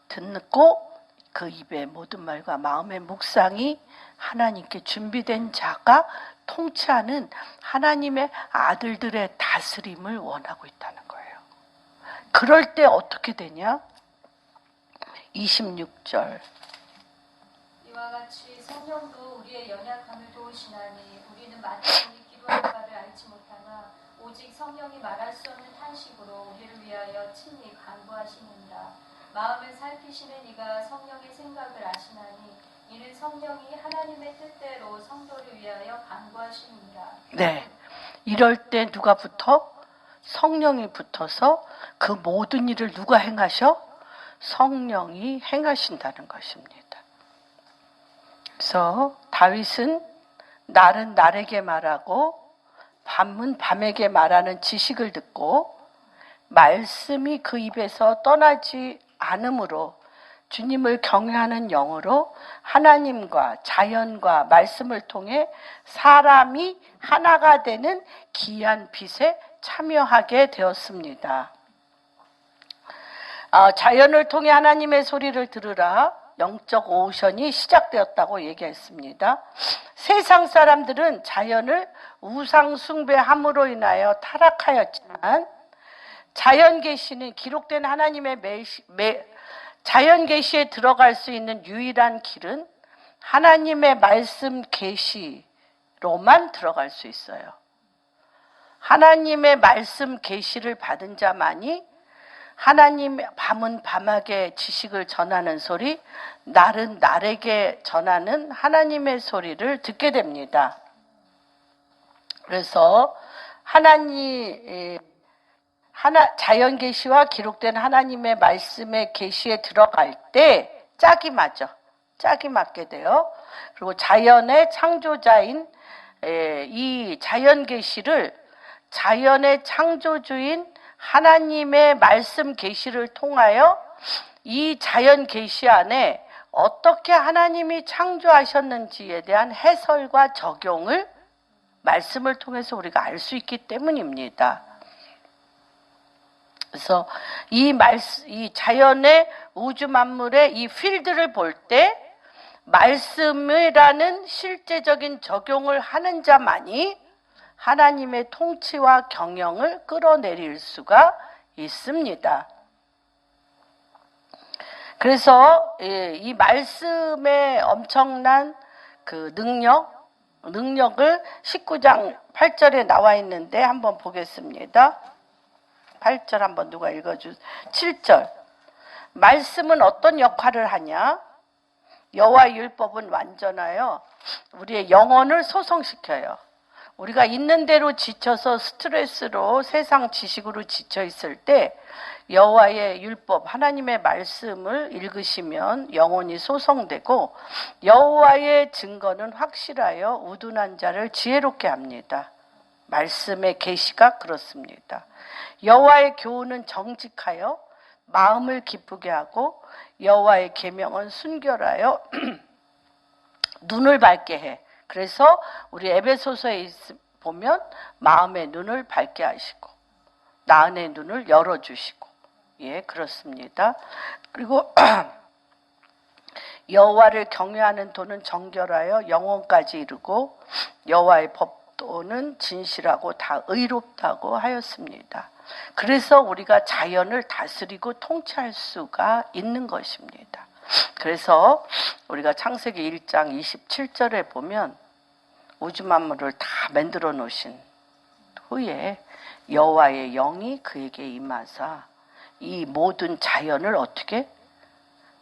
듣고 그 입의 모든 말과 마음의 묵상이 하나님께 준비된 자가 통치하는 하나님의 아들들의 다스림을 원하고 있다는 거예요. 그럴 때 어떻게 되냐? 26절. 이와 같이 성령도 우리의 연약함을 도우시나니 우리는 마땅히 기도할 바를 알지 못하나 오직 성령이 말할 수 없는 탄식으로 우리를 위하여 친히 간구하시느니라. 마음을 살피시는 이가 성령의 생각을 아시나니 이는 성령이 하나님의 뜻대로 성도를 위하여 간구하시느니라. 네, 이럴 때 누가 붙어? 성령이 붙어서 그 모든 일을 누가 행하셔? 성령이 행하신다는 것입니다. 그래서 다윗은 날은 날에게 말하고 밤은 밤에게 말하는 지식을 듣고 말씀이 그 입에서 떠나지 않으므로 주님을 경외하는 영으로 하나님과 자연과 말씀을 통해 사람이 하나가 되는 기이한 빛에 참여하게 되었습니다. 자연을 통해 하나님의 소리를 들으라. 영적 오션이 시작되었다고 얘기했습니다. 세상 사람들은 자연을 우상 숭배함으로 인하여 타락하였지만 자연 계시는 기록된 하나님의 자연 계시에 들어갈 수 있는 유일한 길은 하나님의 말씀 계시로만 들어갈 수 있어요. 하나님의 말씀 계시를 받은 자만이 하나님 밤은 밤에게 지식을 전하는 소리, 날은 날에게 전하는 하나님의 소리를 듣게 됩니다. 그래서 자연 계시와 기록된 하나님의 말씀의 계시에 들어갈 때 짝이 맞아. 짝이 맞게 돼요. 그리고 자연의 창조자인 이 자연 계시를 자연의 창조주인 하나님의 말씀 계시를 통하여 이 자연 계시 안에 어떻게 하나님이 창조하셨는지에 대한 해설과 적용을 말씀을 통해서 우리가 알 수 있기 때문입니다. 그래서 이 자연의 우주 만물의 이 필드를 볼 때 말씀이라는 실제적인 적용을 하는 자만이 하나님의 통치와 경영을 끌어내릴 수가 있습니다. 그래서 이 말씀의 엄청난 그 능력을 19장 8절에 나와 있는데 한번 보겠습니다. 8절 한번 누가 읽어주세요. 7절. 말씀은 어떤 역할을 하냐? 여호와의 율법은 완전하여 우리의 영혼을 소성시켜요. 우리가 있는 대로 지쳐서 스트레스로 세상 지식으로 지쳐 있을 때 여호와의 율법, 하나님의 말씀을 읽으시면 영혼이 소성되고 여호와의 증거는 확실하여 우둔한 자를 지혜롭게 합니다. 말씀의 계시가 그렇습니다. 여호와의 교훈은 정직하여 마음을 기쁘게 하고 여호와의 계명은 순결하여 눈을 밝게 해. 그래서 우리 에베소서에 보면 마음의 눈을 밝게 하시고 나은의 눈을 열어주시고 예 그렇습니다. 그리고 여호와를 경외하는 도는 정결하여 영혼까지 이르고 여호와의 법도는 진실하고 다 의롭다고 하였습니다. 그래서 우리가 자연을 다스리고 통치할 수가 있는 것입니다. 그래서 우리가 창세기 1장 27절에 보면 우주 만물을 다 만들어 놓으신 후에 여호와의 영이 그에게 임하사 이 모든 자연을 어떻게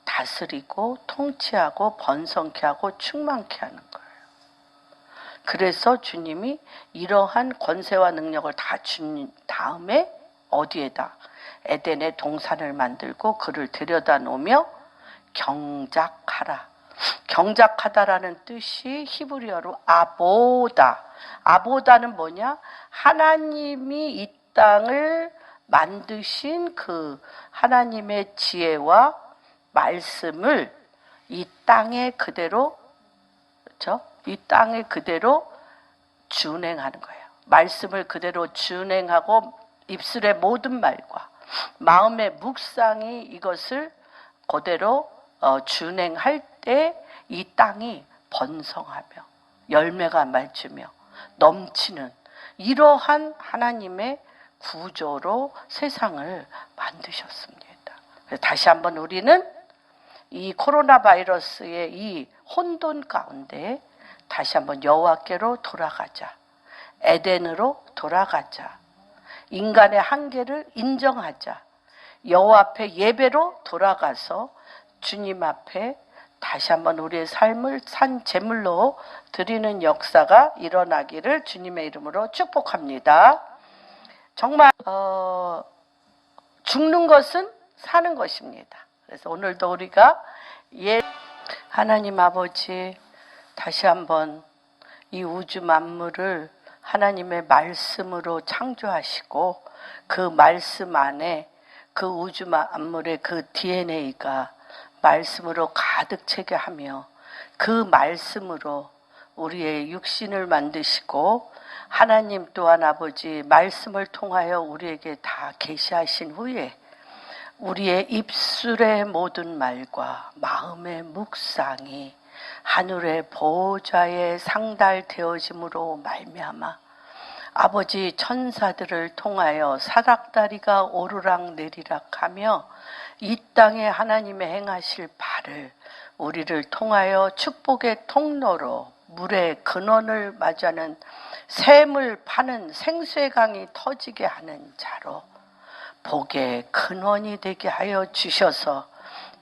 다스리고 통치하고 번성케 하고 충만케 하는 거예요. 그래서 주님이 이러한 권세와 능력을 다 준 다음에 어디에다 에덴의 동산을 만들고 그를 들여다 놓으며 경작하라. 경작하다라는 뜻이 히브리어로 아보다. 아보다는 뭐냐? 하나님이 이 땅을 만드신 그 하나님의 지혜와 말씀을 이 땅에 그대로, 그렇죠? 이 땅에 그대로 준행하는 거예요. 말씀을 그대로 준행하고 입술의 모든 말과 마음의 묵상이 이것을 그대로 준행할 때 이 땅이 번성하며 열매가 맺으며 넘치는 이러한 하나님의 구조로 세상을 만드셨습니다. 그래서 다시 한번 우리는 이 코로나 바이러스의 이 혼돈 가운데 다시 한번 여호와께로 돌아가자. 에덴으로 돌아가자. 인간의 한계를 인정하자. 여호와 앞에 예배로 돌아가서 주님 앞에 다시 한번 우리의 삶을 산 제물로 드리는 역사가 일어나기를 주님의 이름으로 축복합니다. 정말 죽는 것은 사는 것입니다. 그래서 오늘도 우리가 하나님 아버지 다시 한번 이 우주 만물을 하나님의 말씀으로 창조하시고 그 말씀 안에 그 우주 만물의 그 DNA가 말씀으로 가득 차게 하며 그 말씀으로 우리의 육신을 만드시고 하나님 또한 아버지 말씀을 통하여 우리에게 다 계시하신 후에 우리의 입술의 모든 말과 마음의 묵상이 하늘의 보호자에 상달되어짐으로 말미암아 아버지 천사들을 통하여 사닥다리가 오르락 내리락 하며 이 땅에 하나님의 행하실 바를 우리를 통하여 축복의 통로로 물의 근원을 맞이하는 샘을 파는 생수의 강이 터지게 하는 자로 복의 근원이 되게 하여 주셔서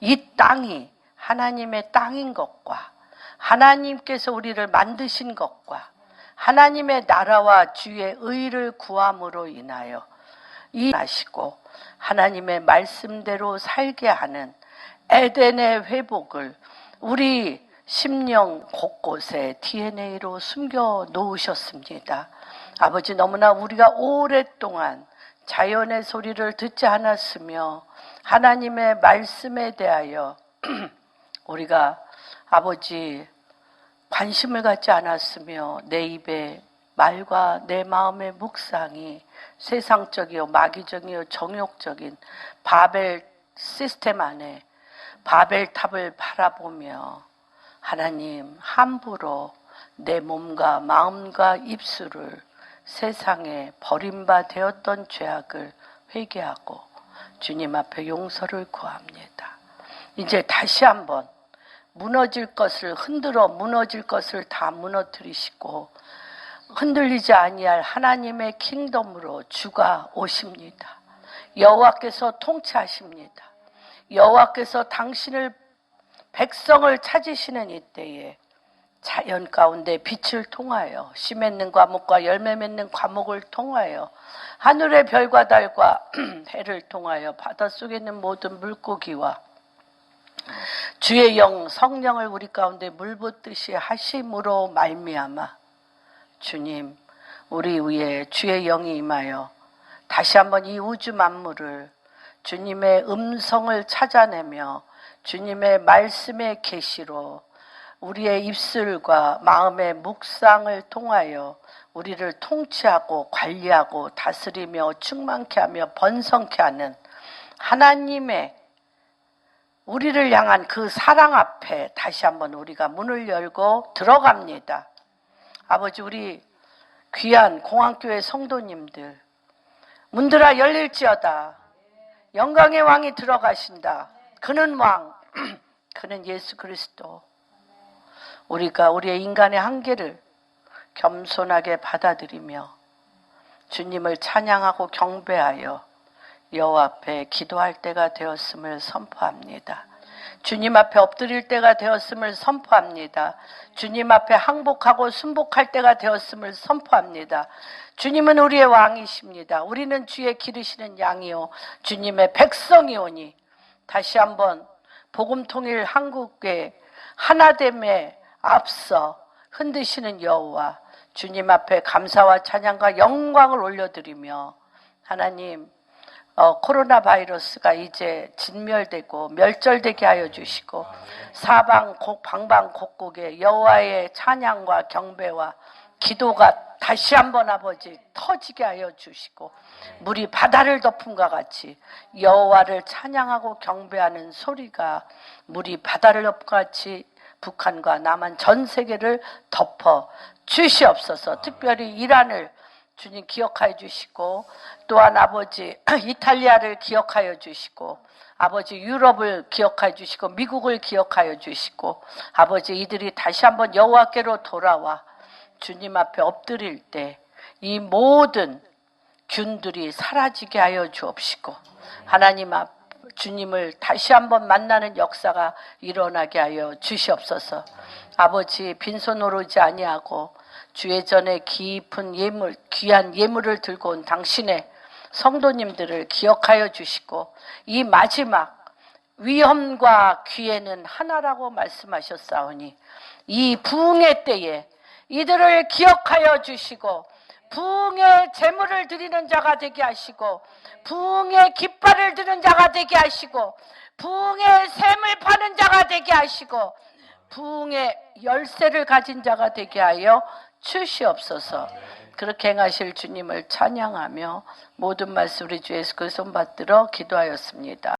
이 땅이 하나님의 땅인 것과 하나님께서 우리를 만드신 것과 하나님의 나라와 주의 의를 구함으로 인하여 하시고 하나님의 말씀대로 살게 하는 에덴의 회복을 우리 심령 곳곳에 DNA로 숨겨 놓으셨습니다. 아버지 너무나 우리가 오랫동안 자연의 소리를 듣지 않았으며 하나님의 말씀에 대하여 우리가 아버지 관심을 갖지 않았으며 내 입에 말과 내 마음의 묵상이 세상적이요 마귀적이요 정욕적인 바벨 시스템 안에 바벨탑을 바라보며 하나님 함부로 내 몸과 마음과 입술을 세상에 버림받았던 죄악을 회개하고 주님 앞에 용서를 구합니다. 이제 다시 한번 무너질 것을 흔들어 무너질 것을 다 무너뜨리시고 흔들리지 아니할 하나님의 킹덤으로 주가 오십니다. 여호와께서 통치하십니다. 여호와께서 당신을 백성을 찾으시는 이때에 자연 가운데 빛을 통하여 씨 맺는 과목과 열매 맺는 과목을 통하여 하늘의 별과 달과 해를 통하여 바닷속에 있는 모든 물고기와 주의 영 성령을 우리 가운데 물붓듯이 하심으로 말미암아 주님 우리 위에 주의 영이 임하여 다시 한번 이 우주 만물을 주님의 음성을 찾아내며 주님의 말씀의 계시로 우리의 입술과 마음의 묵상을 통하여 우리를 통치하고 관리하고 다스리며 충만케 하며 번성케 하는 하나님의 우리를 향한 그 사랑 앞에 다시 한번 우리가 문을 열고 들어갑니다. 아버지 우리 귀한 공항교회 성도님들 문들아 열릴지어다. 영광의 왕이 들어가신다. 그는 왕, 그는 예수 그리스도. 우리가 우리의 인간의 한계를 겸손하게 받아들이며 주님을 찬양하고 경배하여 여호와 앞에 기도할 때가 되었음을 선포합니다. 주님 앞에 엎드릴 때가 되었음을 선포합니다. 주님 앞에 항복하고 순복할 때가 되었음을 선포합니다. 주님은 우리의 왕이십니다. 우리는 주의 기르시는 양이요 주님의 백성이오니 다시 한번 복음통일 한국의 하나됨에 앞서 흔드시는 여호와 주님 앞에 감사와 찬양과 영광을 올려드리며 하나님 코로나 바이러스가 이제 진멸되고 멸절되게 하여 주시고 방방곡곡에 여호와의 찬양과 경배와 기도가 다시 한번 아버지 터지게 하여 주시고 물이 바다를 덮음과 같이 여호와를 찬양하고 경배하는 소리가 물이 바다를 덮음과 같이 북한과 남한 전 세계를 덮어 주시옵소서. 특별히 이란을 주님 기억하여 주시고 또한 아버지 이탈리아를 기억하여 주시고 아버지 유럽을 기억하여 주시고 미국을 기억하여 주시고 아버지 이들이 다시 한번 여호와께로 돌아와 주님 앞에 엎드릴 때 이 모든 균들이 사라지게 하여 주옵시고 하나님 앞 주님을 다시 한번 만나는 역사가 일어나게 하여 주시옵소서. 아버지 빈손으로 오지 아니하고 주의 전에 깊은 예물, 귀한 예물을 들고 온 당신의 성도님들을 기억하여 주시고 이 마지막 위험과 기회는 하나라고 말씀하셨사오니 이 부흥의 때에 이들을 기억하여 주시고 부흥의 제물을 드리는 자가 되게 하시고 부흥의 깃발을 드는 자가 되게 하시고 부흥의 샘을 파는 자가 되게 하시고 부흥의 열쇠를 가진 자가 되게 하여 주시옵소서. 그렇게 행하실 주님을 찬양하며 모든 말씀 우리 주 예수 그리스도 받들어 기도하였습니다.